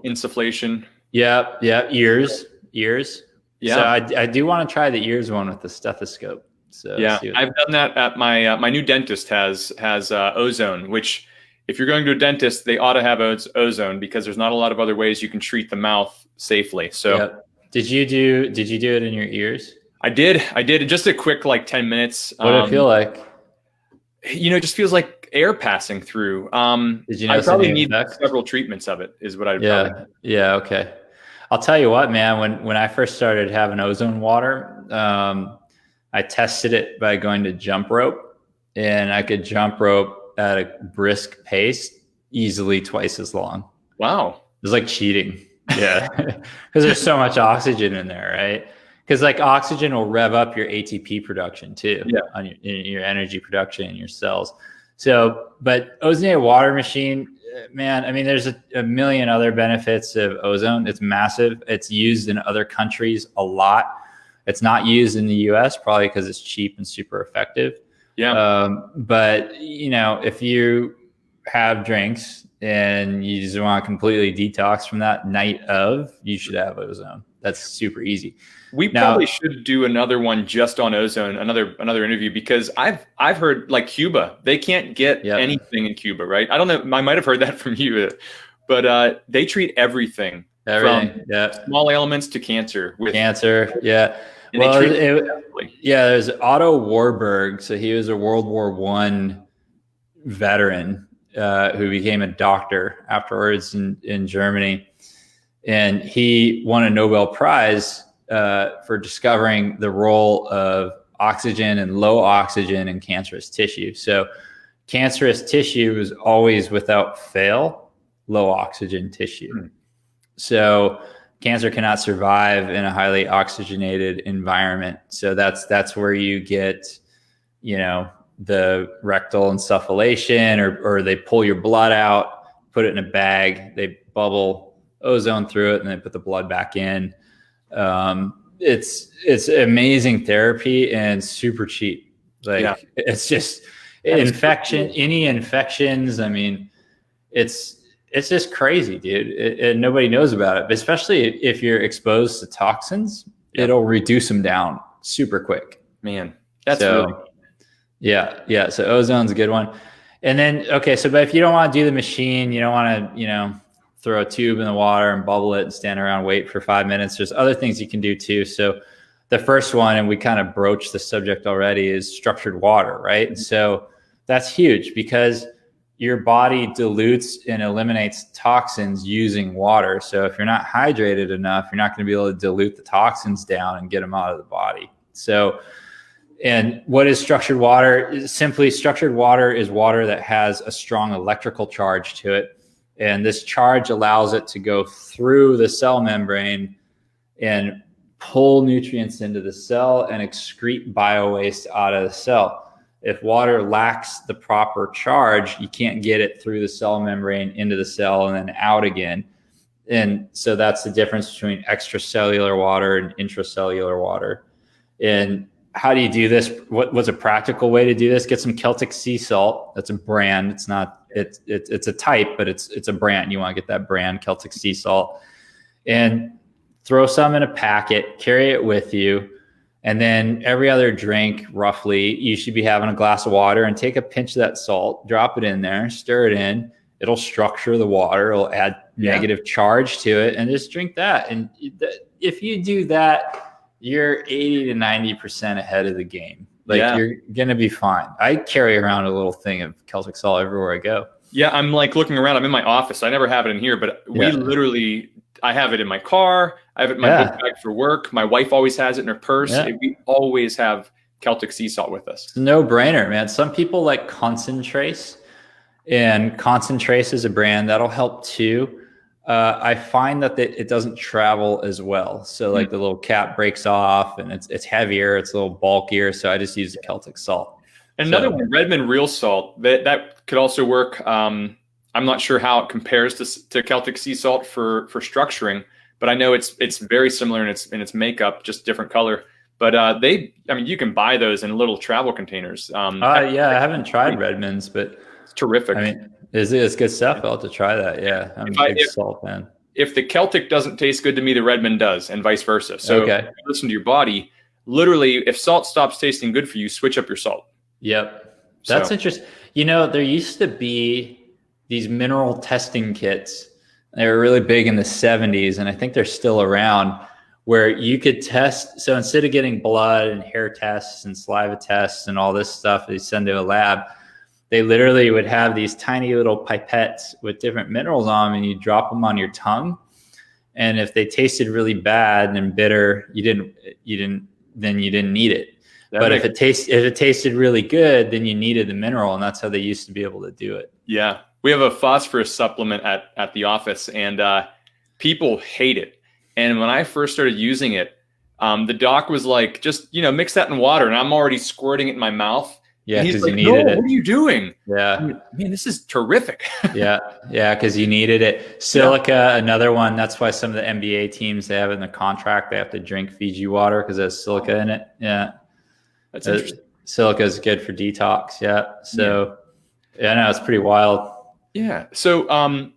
insufflation. Yeah, ears. Yeah. So I do want to try the ears one with the stethoscope. So yeah, I've done that at my new dentist has ozone, which if you're going to a dentist, they ought to have ozone, because there's not a lot of other ways you can treat the mouth safely. So did you do it in your ears? I did just a quick 10 minutes. What did it feel like? It just feels like air passing through. Did you notice I probably need several treatments of it, is what I'd probably. Yeah. Okay. I'll tell you what, man, when I first started having ozone water, I tested it by going to jump rope, and I could jump rope at a brisk pace, easily twice as long. Wow. It was like cheating. Yeah. Because there's so much oxygen in there, right? Because oxygen will rev up your ATP production too, on your energy production in your cells. So, but ozonated water machine, man, I mean, there's a million other benefits of ozone. It's massive. It's used in other countries a lot. It's not used in the US, probably because it's cheap and super effective. Yeah. But if you have drinks and you just want to completely detox from that night of, you should have ozone. That's super easy. We probably should do another one just on ozone, another interview, because I've heard like Cuba, they can't get anything in Cuba, right? I don't know. I might have heard that from you, but they treat everything from small ailments to cancer. Cancer, yeah. Well, there's Otto Warburg. So he was a World War I veteran who became a doctor afterwards in Germany. And he won a Nobel Prize for discovering the role of oxygen and low oxygen in cancerous tissue. So cancerous tissue is always, without fail, low oxygen tissue. So cancer cannot survive in a highly oxygenated environment. So that's where you get, the rectal encephalation, or they pull your blood out, put it in a bag, they bubble ozone through it, and they put the blood back in. It's amazing therapy and super cheap. It's just any infections. I mean, it's just crazy, dude. And nobody knows about it, but especially if you're exposed to toxins, it'll reduce them down super quick. Man, that's really cool. Yeah. So ozone's a good one. And then, but if you don't want to do the machine, you don't want to, throw a tube in the water and bubble it and stand around, wait for 5 minutes. There's other things you can do too. So the first one, and we kind of broached the subject already, is structured water, right? Mm-hmm. So that's huge because your body dilutes and eliminates toxins using water. So if you're not hydrated enough, you're not going to be able to dilute the toxins down and get them out of the body. So, and what is structured water? Simply, structured water is water that has a strong electrical charge to it. And this charge allows it to go through the cell membrane and pull nutrients into the cell and excrete biowaste out of the cell. If water lacks the proper charge, you can't get it through the cell membrane into the cell and then out again. And so that's the difference between extracellular water and intracellular water. And how do you do this? What's a practical way to do this? Get some Celtic sea salt. That's a brand. It's not, it's a type, but it's a brand. You want to get that brand, Celtic sea salt, and throw some in a packet, carry it with you. And then every other drink, roughly, you should be having a glass of water and take a pinch of that salt, drop it in there, stir it in. It'll structure the water. It'll add negative charge to it, and just drink that. And if you do that, you're 80 to 90% ahead of the game. You're going to be fine. I carry around a little thing of Celtic salt everywhere I go. Yeah. I'm like looking around. I'm in my office. I never have it in here, but I have it in my car. I have it in my book bag for work. My wife always has it in her purse. We always have Celtic sea salt with us. It's no brainer, man. Some people like Concentrace, and Concentrace is a brand that'll help too. I find that it doesn't travel as well. So the little cap breaks off and it's heavier, it's a little bulkier. So I just use the Celtic salt. Another one, Redmond real salt, that could also work. I'm not sure how it compares to Celtic sea salt for structuring, but I know it's very similar in its makeup, just different color. But you can buy those in little travel containers. I haven't tried Redmond's, but it's terrific. I mean, it's good stuff. I'll have to try that. Yeah, I'm a big salt fan. If the Celtic doesn't taste good to me, the Redmond does, and vice versa. So listen to your body. Literally, if salt stops tasting good for you, switch up your salt. Yep. That's interesting. There used to be these mineral testing kits. They were really big in the 70s, and I think they're still around, where you could test. So instead of getting blood and hair tests and saliva tests and all this stuff they send to a lab, they literally would have these tiny little pipettes with different minerals on them, and you drop them on your tongue. And if they tasted really bad and bitter, you didn't need it. But if it tasted really good, then you needed the mineral, and that's how they used to be able to do it. Yeah. We have a phosphorus supplement at the office, and people hate it. And when I first started using it, the doc was like, just, mix that in water, and I'm already squirting it in my mouth. Yeah, because you needed it. What are you doing? Yeah. Man, this is terrific. Yeah, because you needed it. Silica, another one. That's why some of the NBA teams, they have it in their contract. They have to drink Fiji water because it has silica in it. Yeah. That's interesting. Silica is good for detox. Yeah. So, no, it's pretty wild. Yeah. So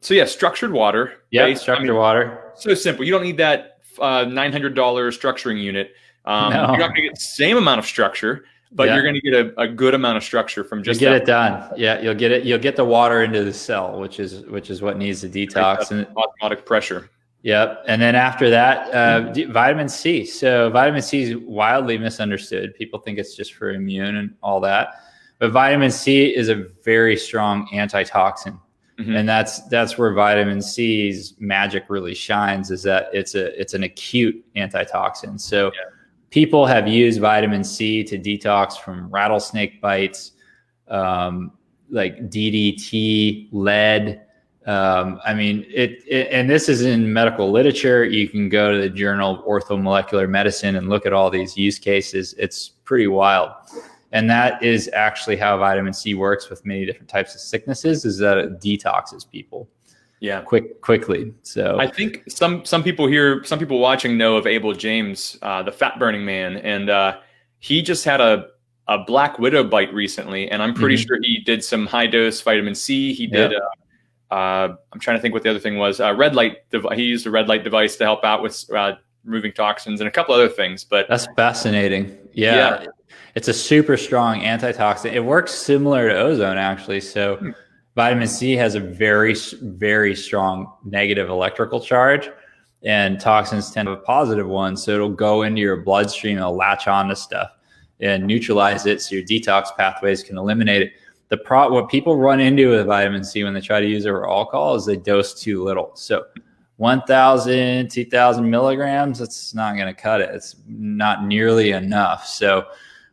yeah, structured water. Yeah, structured water. So simple. You don't need that $900 structuring unit. You're not No. going to get the same amount of structure, but you're going to get a good amount of structure from just you get it done. Yeah, you'll get it. You'll get the water into the cell, which is what needs to detox and osmotic pressure. Yep. And then after that, vitamin C. So vitamin C is wildly misunderstood. People think it's just for immune and all that, but vitamin C is a very strong antitoxin. Mm-hmm. And that's where vitamin C's magic really shines, is that it's an acute antitoxin. So people have used vitamin C to detox from rattlesnake bites, like DDT, lead. I mean, and this is in medical literature. You can go to the Journal of Orthomolecular Medicine and look at all these use cases. It's pretty wild. And that is actually how vitamin C works with many different types of sicknesses, is that it detoxes people quickly. So I think some people watching know of Abel James, the fat burning man. And he just had a black widow bite recently. And I'm pretty sure he did some high dose vitamin C. He did, I'm trying to think what the other thing was. Red light. He used a red light device to help out with removing toxins and a couple other things. But that's fascinating. Yeah. It's a super strong antitoxin. It works similar to ozone, actually. So vitamin C has a very, very strong negative electrical charge, and toxins tend to have a positive one. So it'll go into your bloodstream, it'll latch onto stuff and neutralize it, so your detox pathways can eliminate it. What people run into with vitamin C when they try to use it over alcohol is they dose too little. So 1,000, 2,000 milligrams, it's not going to cut it. It's not nearly enough. So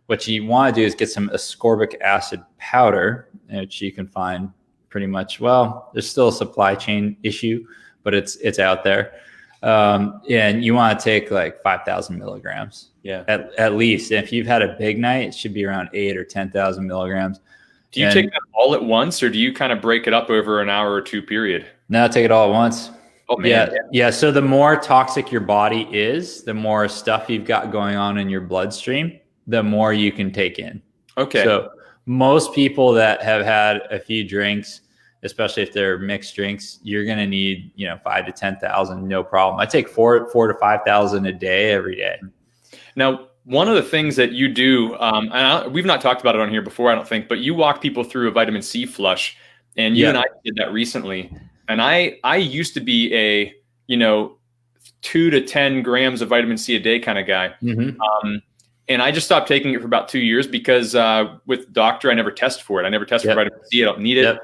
what you want to do is get some ascorbic acid powder, which you can find pretty much. Well, there's still a supply chain issue, but it's out there. And you want to take like 5,000 milligrams. Yeah, at least. And if you've had a big night, it should be around 8 or 10,000 milligrams. Do you take that all at once, or do you kind of break it up over an hour or two period? No, take it all at once. Oh man. Yeah. So the more toxic your body is, the more stuff you've got going on in your bloodstream, the more you can take in. Okay. So most people that have had a few drinks, especially if they're mixed drinks, you're going to need, 5 to 10,000, no problem. I take 4 to 5,000 a day every day. Now, one of the things that you do, and we've not talked about it on here before, I don't think, but you walk people through a vitamin C flush, and you and I did that recently. And I used to be a, 2 to 10 grams of vitamin C a day kind of guy. Mm-hmm. And I just stopped taking it for about 2 years because with doctor, I never test for it. I never test for vitamin C. I don't need it. Yep.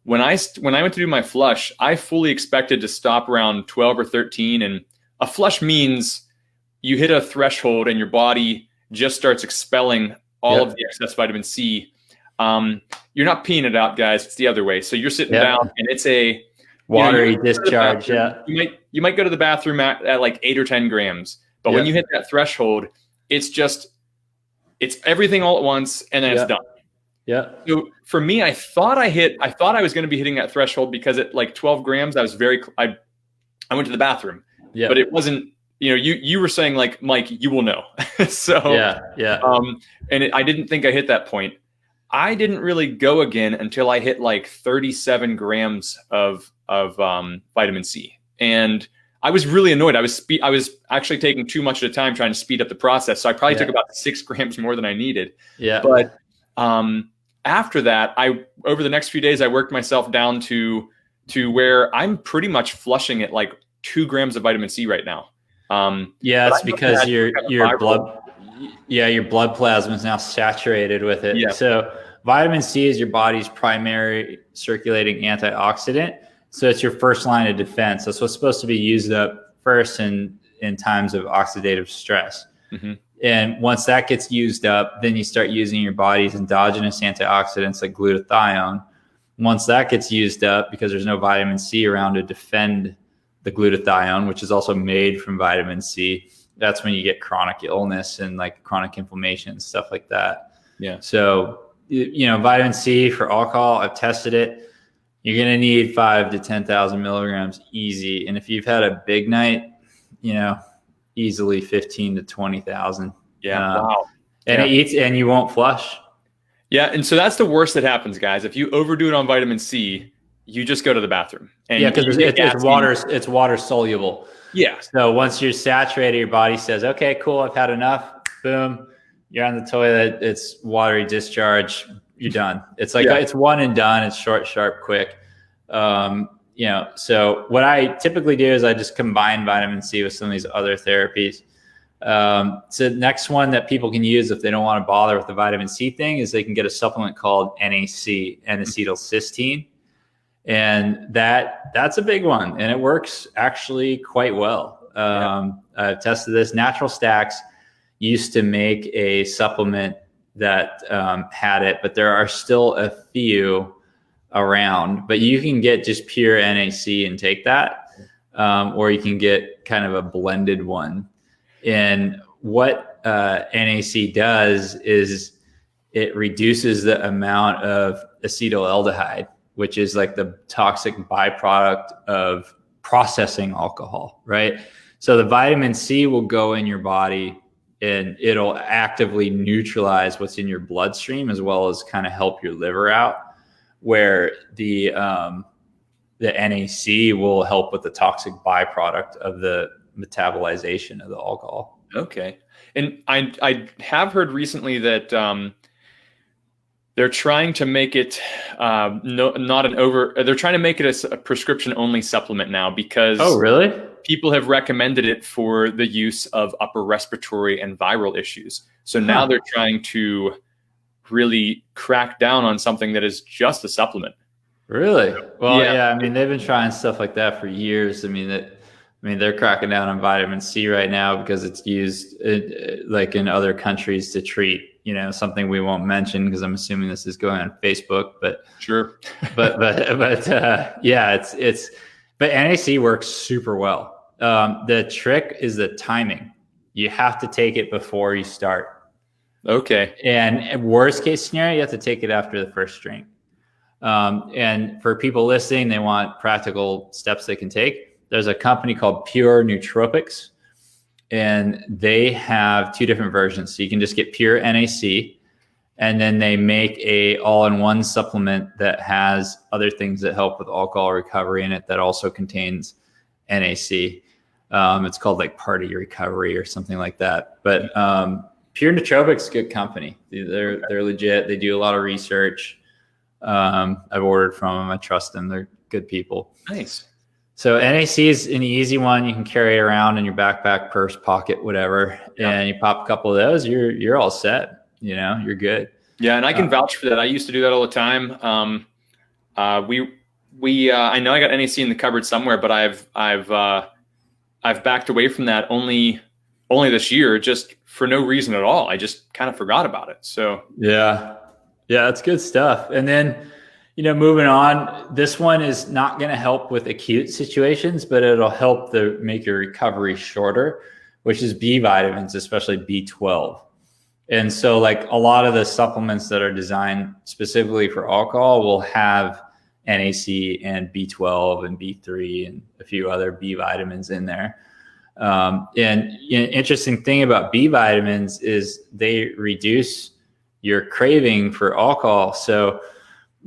When I went to do my flush, I fully expected to stop around 12 or 13. And a flush means you hit a threshold and your body just starts expelling all of the excess vitamin C. You're not peeing it out, guys. It's the other way. So you're sitting down and it's a watery discharge. You might go to the bathroom at like 8 or 10 grams. But when you hit that threshold, it's everything all at once, and then it's done. Yeah. So for me, I thought I was going to be hitting that threshold because at like 12 grams, I went to the bathroom, but it wasn't, you were saying like, Mike, you will know. So, I didn't think I hit that point. I didn't really go again until I hit like 37 grams of vitamin C. And I was really annoyed. I was actually taking too much at a time trying to speed up the process. So I probably took about 6 grams more than I needed. Yeah. But after that, over the next few days, I worked myself down to where I'm pretty much flushing at like 2 grams of vitamin C right now. It's because your blood plasma is now saturated with it. Yeah. So vitamin C is your body's primary circulating antioxidant. So it's your first line of defense. That's what's supposed to be used up first in times of oxidative stress. Mm-hmm. And once that gets used up, then you start using your body's endogenous antioxidants like glutathione. Once that gets used up, because there's no vitamin C around to defend the glutathione, which is also made from vitamin C, that's when you get chronic illness and like chronic inflammation and stuff like that. Yeah. So, vitamin C for alcohol, I've tested it. You're going to need 5 to 10,000 milligrams easy. And if you've had a big night, easily 15 to 20,000. Yeah. Wow. And it eats, and you won't flush. Yeah. And so that's the worst that happens, guys. If you overdo it on vitamin C, you just go to the bathroom. And yeah, because it's water soluble. Yeah. So once you're saturated, your body says, okay, cool, I've had enough. Boom. You're on the toilet. It's watery discharge. You're done. It's like, it's one and done. It's short, sharp, quick. So what I typically do is I just combine vitamin C with some of these other therapies. So the next one that people can use if they don't want to bother with the vitamin C thing is they can get a supplement called NAC, N-acetylcysteine. And that's a big one, and it works actually quite well. I've tested this. Natural Stacks used to make a supplement that had it, but there are still a few around. But you can get just pure NAC and take that, or you can get kind of a blended one. And what NAC does is it reduces the amount of acetaldehyde, which is like the toxic byproduct of processing alcohol, right? So the vitamin C will go in your body and it'll actively neutralize what's in your bloodstream, as well as kind of help your liver out, where the NAC will help with the toxic byproduct of the metabolization of the alcohol. Okay. And I have heard recently that they're trying to make it they're trying to make it a prescription only supplement now, because people have recommended it for the use of upper respiratory and viral issues. So now they're trying to really crack down on something that is just a supplement. Really? Well, yeah. I mean, they've been trying stuff like that for years. I mean, they're cracking down on vitamin C right now because it's used like in other countries to treat, something we won't mention because I'm assuming this is going on Facebook, but sure. but NAC works super well. The trick is the timing. You have to take it before you start. Okay. And worst case scenario, you have to take it after the first drink. And for people listening, they want practical steps they can take. There's a company called Pure Nootropics, and they have two different versions. So you can just get pure NAC, and then they make a all-in-one supplement that has other things that help with alcohol recovery in it that also contains NAC. It's called like Party Recovery or something like that. But Pure Nootropics is good company. They're legit. They do a lot of research. I've ordered from them. I trust them. They're good people. Nice. So NAC is an easy one. You can carry it around in your backpack, purse, pocket, whatever. Yeah. And you pop a couple of those, you're all set. You're good. Yeah, and I can vouch for that. I used to do that all the time. I know I got NAC in the cupboard somewhere, but I've backed away from that only this year, just for no reason at all. I just kind of forgot about it. So yeah, that's good stuff. And then, moving on, this one is not going to help with acute situations, but it'll help to make your recovery shorter, which is B vitamins, especially B12. And so like a lot of the supplements that are designed specifically for alcohol will have NAC and B12 and B3 and a few other B vitamins in there. Interesting thing about B vitamins is they reduce your craving for alcohol. So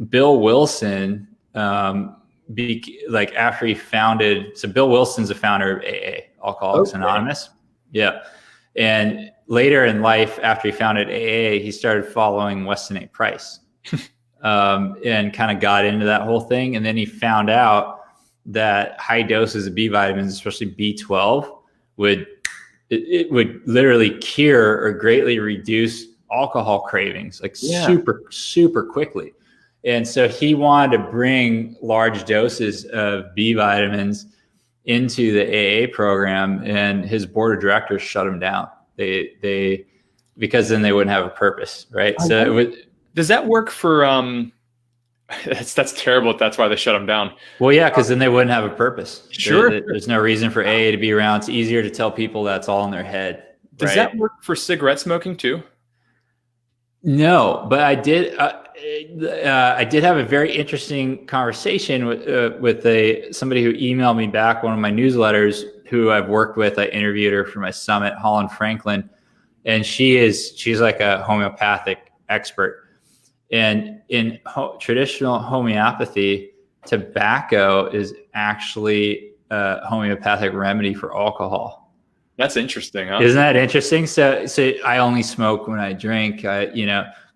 Bill Wilson, after he founded, so Bill Wilson's the founder of AA, Alcoholics Anonymous. Yeah. And later in life, after he founded AA, he started following Weston A. Price and kind of got into that whole thing. And then he found out that high doses of B vitamins, especially B12, would literally cure or greatly reduce alcohol cravings, super, super quickly. And so he wanted to bring large doses of B vitamins into the AA program, and his board of directors shut him down. Because then they wouldn't have a purpose, right? Does that work for? That's terrible. That's why they shut him down. Well, yeah, because then they wouldn't have a purpose. Sure. There's no reason for AA to be around. It's easier to tell people that's all in their head. Does that work for cigarette smoking too? No, but I did. I did have a very interesting conversation with somebody who emailed me back one of my newsletters, who I've worked with. I interviewed her for my summit, Holland Franklin, and she's like a homeopathic expert. And in traditional homeopathy, tobacco is actually a homeopathic remedy for alcohol. That's interesting, huh? Isn't that interesting? So I only smoke when I drink.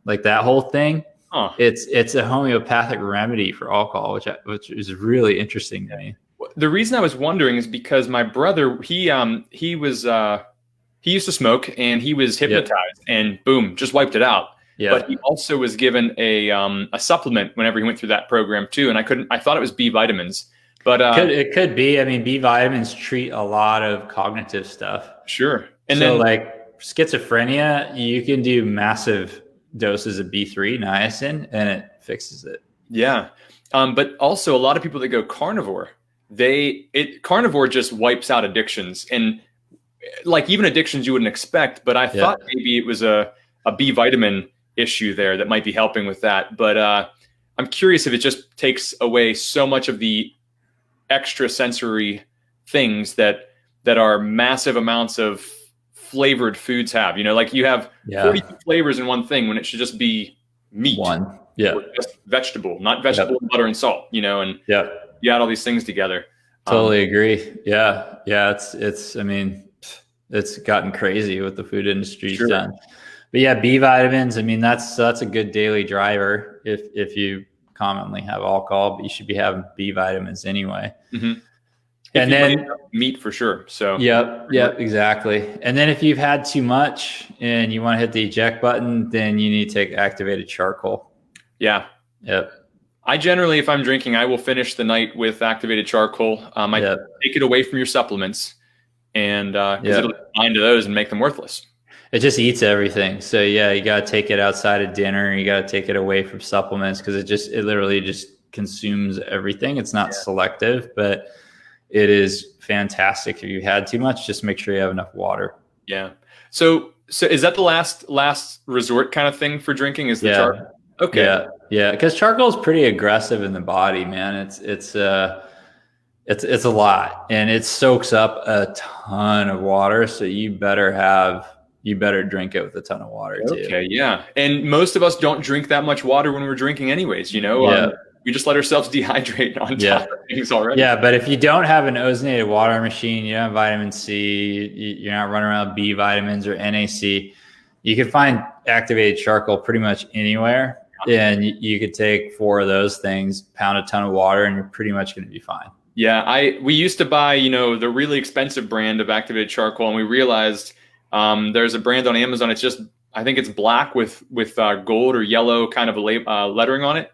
Like that whole thing. Huh. It's a homeopathic remedy for alcohol, which is really interesting to me. The reason I was wondering is because my brother, he used to smoke, and he was hypnotized, and boom, just wiped it out. Yeah. But he also was given a supplement whenever he went through that program too, and I thought it was B vitamins, but it could be. I mean, B vitamins treat a lot of cognitive stuff. Sure. And so then, like schizophrenia, you can do massive doses of B3 niacin, and it fixes it. Yeah. But also a lot of people that go carnivore, carnivore just wipes out addictions, and like even addictions you wouldn't expect. But I thought maybe it was a B vitamin issue there that might be helping with that. But I'm curious if it just takes away so much of the extra sensory things that are massive amounts of flavored foods have. Like you have 42 flavors in one thing when it should just be meat. One. Or just vegetable, not vegetable, butter and salt, and you add all these things together. Totally agree. Yeah. It's, I mean, it's gotten crazy what the food industry's done. But yeah, B vitamins, I mean, that's a good daily driver if you commonly have alcohol, but you should be having B vitamins anyway. Mm-hmm. And then meat for sure. So Yep, exactly. And then if you've had too much and you want to hit the eject button, then you need to take activated charcoal. Yeah. Yep. I generally, if I'm drinking, I will finish the night with activated charcoal. I take it away from your supplements, and because it'll bind to those and make them worthless. It just eats everything. So yeah, you got to take it outside of dinner. You got to take it away from supplements because it literally just consumes everything. It's not selective, but it is fantastic. If you had too much, just make sure you have enough water. Yeah. So is that the last resort kind of thing for drinking? Is the charcoal? Okay. Yeah. Because charcoal is pretty aggressive in the body, man. It's a lot, and it soaks up a ton of water. So you better drink it with a ton of water too. Okay. Yeah. And most of us don't drink that much water when we're drinking anyways, we just let ourselves dehydrate on top of things already. Yeah. But if you don't have an ozonated water machine, you don't have vitamin C, you're not running around with B vitamins or NAC, you can find activated charcoal pretty much anywhere. And you could take 4 of those things, pound a ton of water, and you're pretty much going to be fine. Yeah. We used to buy, the really expensive brand of activated charcoal, and we realized there's a brand on Amazon. It's just, I think it's black with gold or yellow kind of lettering on it,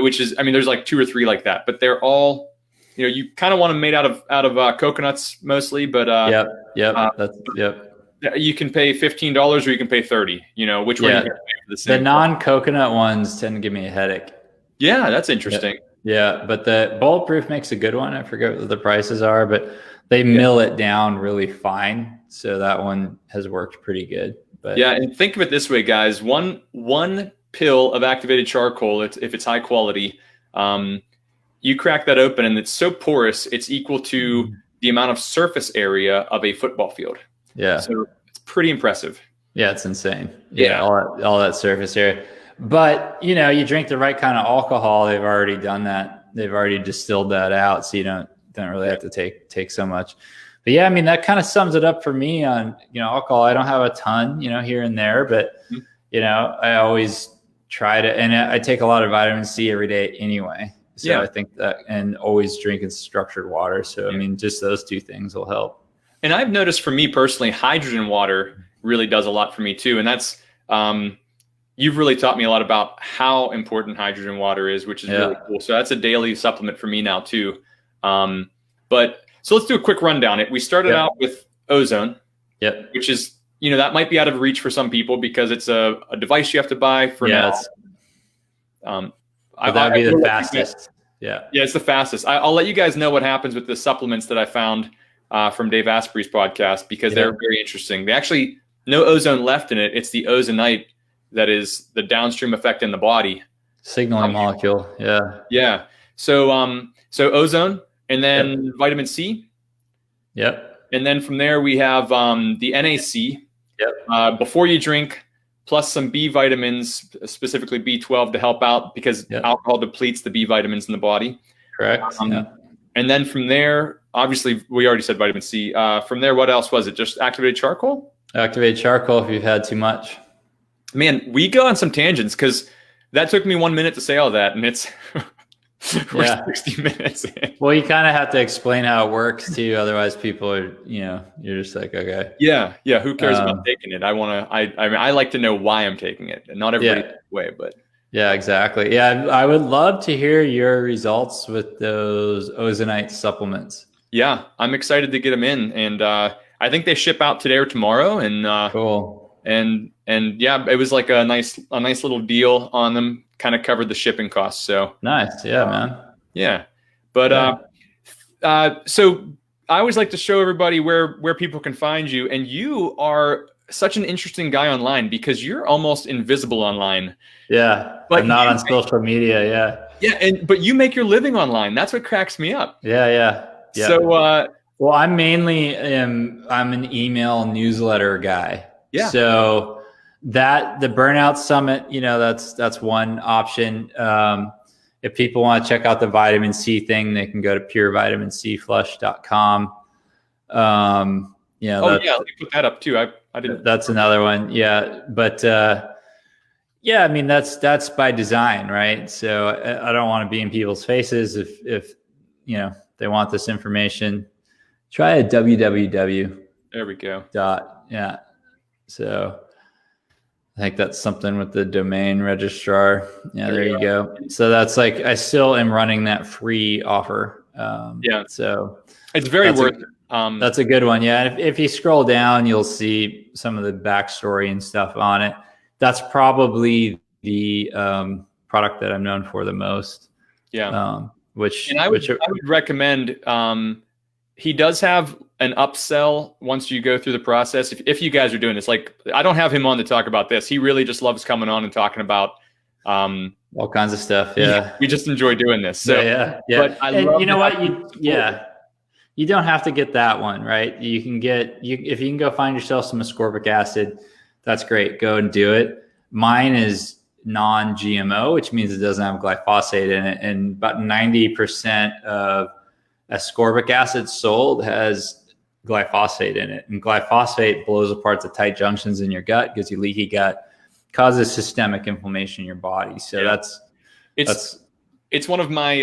which is, I mean, there's like 2 or 3 like that, but they're all, you kind of want them made out of coconuts mostly, but you can pay $15 or you can pay $30. Which way you can pay for the same. The non-coconut ones tend to give me a headache. Yeah, that's interesting. Yeah, but the bulletproof makes a good one. I forget what the prices are, but they mill it down really fine. So that one has worked pretty good. But yeah, and think of it this way, guys. One pill of activated charcoal, if it's high quality, you crack that open and it's so porous, it's equal to the amount of surface area of a football field. Yeah. So it's pretty impressive. Yeah, it's insane. Yeah. All that surface area. But, you drink the right kind of alcohol, they've already done that. They've already distilled that out. So you don't really have to take so much. But yeah, I mean, that kind of sums it up for me on, alcohol. I don't have a ton, here and there, but, I always try to, and I take a lot of vitamin C every day anyway. So I think that, and always drinking structured water. So, I mean, just those 2 things will help. And I've noticed for me personally, hydrogen water really does a lot for me too. And that's, you've really taught me a lot about how important hydrogen water is, which is really cool. So that's a daily supplement for me now too. But so let's do a quick rundown. We started out with ozone, which is, that might be out of reach for some people because it's a device you have to buy for now. That would be the fastest. Yeah, it's the fastest. I'll let you guys know what happens with the supplements that I found from Dave Asprey's podcast because they're very interesting. They actually, no ozone left in it. It's the ozonite that is the downstream effect in the body. Signaling molecule. Yeah. Yeah. So ozone and then vitamin C. Yep. And then from there we have the NAC. Yep. Before you drink, plus some B vitamins, specifically B12 to help out because alcohol depletes the B vitamins in the body. Correct. And then from there, obviously, we already said vitamin C. From there, what else was it? Just activated charcoal? Activated charcoal if you've had too much. Man, we go on some tangents because that took me 1 minute to say all that, and it's we're 60 minutes in. Well, you kind of have to explain how it works too. Otherwise, people are, you're just like, okay. Yeah. Who cares about taking it? I like to know why I'm taking it, and not everybody way, but. Yeah, exactly. Yeah, I would love to hear your results with those ozonite supplements. Yeah, I'm excited to get them in, and I think they ship out today or tomorrow. And cool. And yeah, it was like a nice little deal on them. Kind of covered the shipping costs. So nice. Yeah, man. Yeah, but so I always like to show everybody where people can find you, and you are such an interesting guy online because you're almost invisible online. Yeah, but I'm not on social media. Yeah, but you make your living online. That's what cracks me up. Yeah. So, well, I'm mainly I'm an email newsletter guy. Yeah. So the Burnout Summit, that's one option. If people want to check out the vitamin C thing, they can go to purevitamincflush.com. Let me put that up too. I didn't. That's another one. Yeah, but I mean that's by design, right? So I don't want to be in people's faces if they want this information. Try a www. There we go. So I think that's something with the domain registrar. Yeah, there you go. So that's like I still am running that free offer. So it's very worth it. That's a good one. Yeah. If you scroll down, you'll see some of the backstory and stuff on it. That's probably the product that I'm known for the most. Yeah. I would recommend, he does have an upsell once you go through the process. If you guys are doing this, like I don't have him on to talk about this. He really just loves coming on and talking about all kinds of stuff. Yeah. We just enjoy doing this. So yeah. But I love you don't have to get that one, right? You can if you can go find yourself some ascorbic acid, that's great. Go and do it. Mine is non-GMO, which means it doesn't have glyphosate in it. And about 90% of ascorbic acid sold has glyphosate in it. And glyphosate blows apart the tight junctions in your gut, gives you leaky gut, causes systemic inflammation in your body. So it's one of my,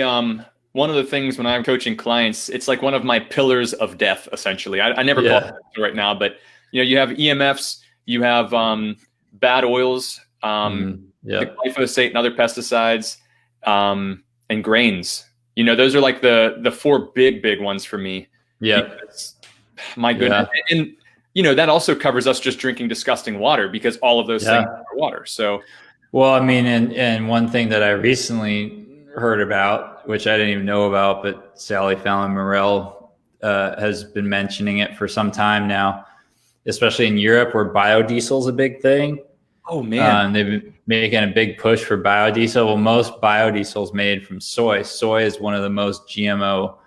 one of the things when I'm coaching clients, it's like one of my pillars of death, essentially. I never call it right now, but you have EMFs, you have bad oils, the glyphosate and other pesticides, and grains. Those are like the four big ones for me. Yeah. My goodness. And that also covers us just drinking disgusting water because all of those things are water. So, well, I mean, and one thing that I recently heard about, which I didn't even know about, but Sally Fallon Morell has been mentioning it for some time now, especially in Europe where biodiesel is a big thing. Oh man. They've been making a big push for biodiesel. Well, most biodiesel is made from soy. Soy is one of the most GMO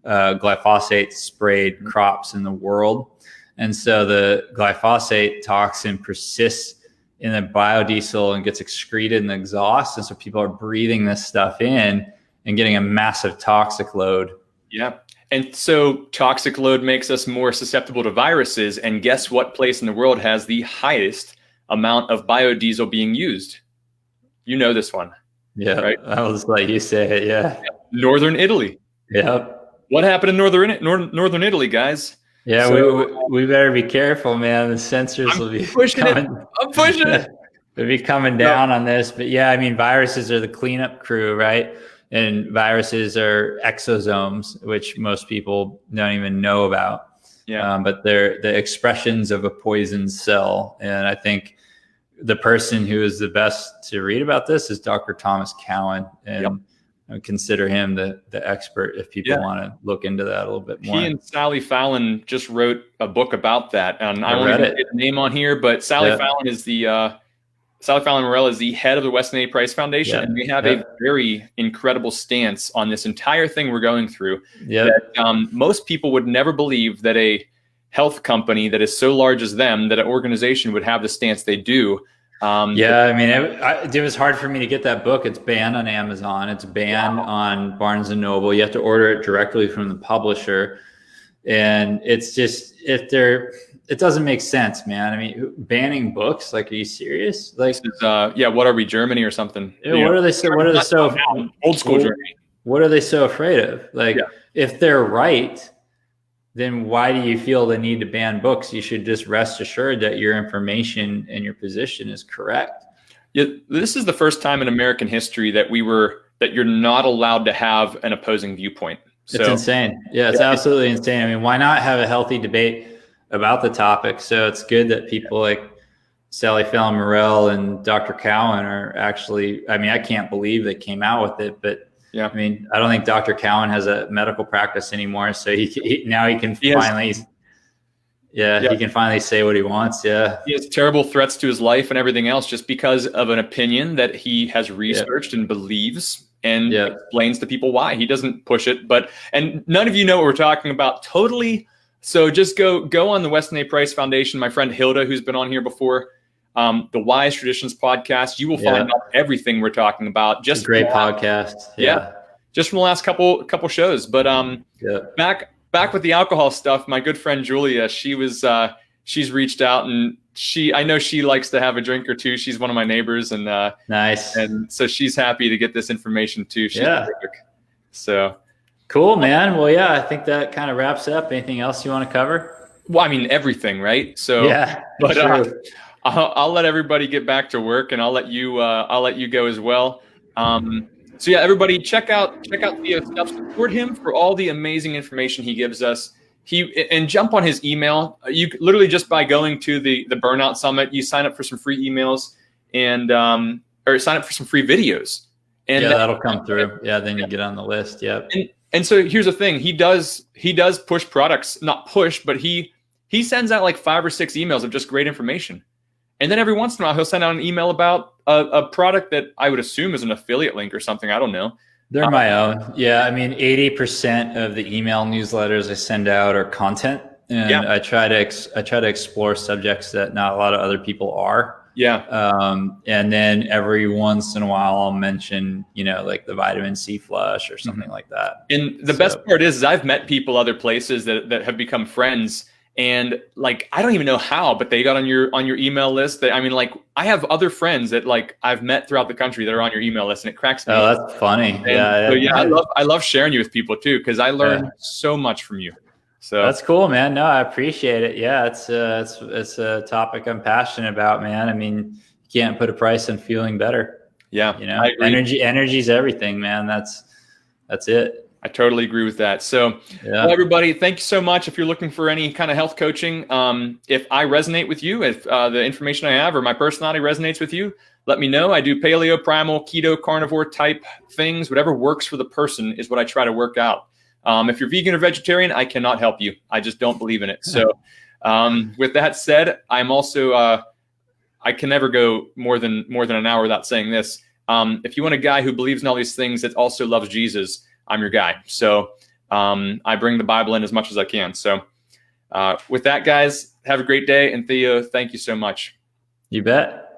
glyphosate sprayed crops in the world. And so the glyphosate toxin persists in the biodiesel and gets excreted in the exhaust. And so people are breathing this stuff in and getting a massive toxic load. Yeah. And so toxic load makes us more susceptible to viruses. And guess what place in the world has the highest amount of biodiesel being used? You know this one. Yeah. Right? I was like, you say it. Yeah. Northern Italy. Yep. What happened in Northern Italy, guys? Yeah, so, we better be careful, man. The sensors will be I'm pushing it. They'll be coming down on this. But yeah, I mean, viruses are the cleanup crew, right? And viruses are exosomes, which most people don't even know about. Yeah. But they're the expressions of a poison cell. And I think the person who is the best to read about this is Dr. Thomas Cowan. And I would consider him the expert if people want to look into that a little bit more. He and Sally Fallon just wrote a book about that. And I won't even get the name on here, but Sally Fallon is Sally Fallon Morell is the head of the Weston A. Price Foundation. And we have a very incredible stance on this entire thing we're going through. That, most people would never believe that a health company that is so large as them, that an organization would have the stance they do Yeah, I mean, it was hard for me to get that book. It's banned on Amazon. It's banned on Barnes and Noble. You have to order it directly from the publisher, and it's just it doesn't make sense, man. I mean, banning books? Like, are you serious? Like, this is, what are we, Germany or something? What are they so? What are they so? Old school Germany. What are they so afraid of? Like, Yeah. if they're right, then why do you feel the need to ban books? You should just rest assured that your information and your position is correct. Yeah, this is the first time in American history that you're not allowed to have an opposing viewpoint. So, it's insane. Yeah, it's absolutely insane. I mean, why not have a healthy debate about the topic? So it's good that people like Sally Fallon Morell and Dr. Cowan are actually, I mean, I can't believe they came out with it, but yeah, I mean, I don't think Dr. Cowan has a medical practice anymore. So he can finally say what he wants. Yeah. He has terrible threats to his life and everything else just because of an opinion that he has researched and believes and explains to people why. He doesn't push it, and none of you know what we're talking about totally. So just go on the Weston A. Price Foundation. My friend Hilda, who's been on here before, the Wise Traditions podcast. You will find out everything we're talking about. Just a great podcast. Yeah. Just from the last couple shows. But back with the alcohol stuff, my good friend Julia, she's reached out, and I know she likes to have a drink or two. She's one of my neighbors, and nice. And so she's happy to get this information too. She's terrific. So cool, man. Well, yeah, I think that kind of wraps up. Anything else you want to cover? Well, I mean, everything, right? So but I'll let everybody get back to work, and I'll let you go as well. So yeah, everybody check out Theo's stuff. Support him for all the amazing information he gives us. And jump on his email. You literally just by going to the Burnout Summit, you sign up for some free emails and or sign up for some free videos. And that'll come through. Yeah, then you get on the list. Yeah. And so here's the thing: he does push products, not push, but he sends out like 5 or 6 emails of just great information. And then every once in a while, he'll send out an email about a product that I would assume is an affiliate link or something. I don't know. They're my own. Yeah. I mean, 80% of the email newsletters I send out are content. And I try to explore subjects that not a lot of other people are. Yeah. And then every once in a while I'll mention, like the vitamin C flush or something like that. And the best part is I've met people other places that have become friends. And like, I don't even know how, but they got on your email list. I have other friends that like I've met throughout the country that are on your email list, and it cracks me up. Oh, that's funny. I love sharing you with people too, because I learn so much from you. So that's cool, man. No, I appreciate it. Yeah, it's a topic I'm passionate about, man. I mean, you can't put a price on feeling better. Yeah, I agree. Energy's everything, man. That's it. I totally agree with that. So, well, everybody, thank you so much. If you're looking for any kind of health coaching, if I resonate with you, if the information I have or my personality resonates with you, let me know. I do paleo, primal, keto, carnivore type things. Whatever works for the person is what I try to work out. If you're vegan or vegetarian, I cannot help you. I just don't believe in it. So with that said, I'm also, I can never go more than an hour without saying this. If you want a guy who believes in all these things that also loves Jesus, I'm your guy. So I bring the Bible in as much as I can. So with that, guys, have a great day. And Theo, thank you so much. You bet.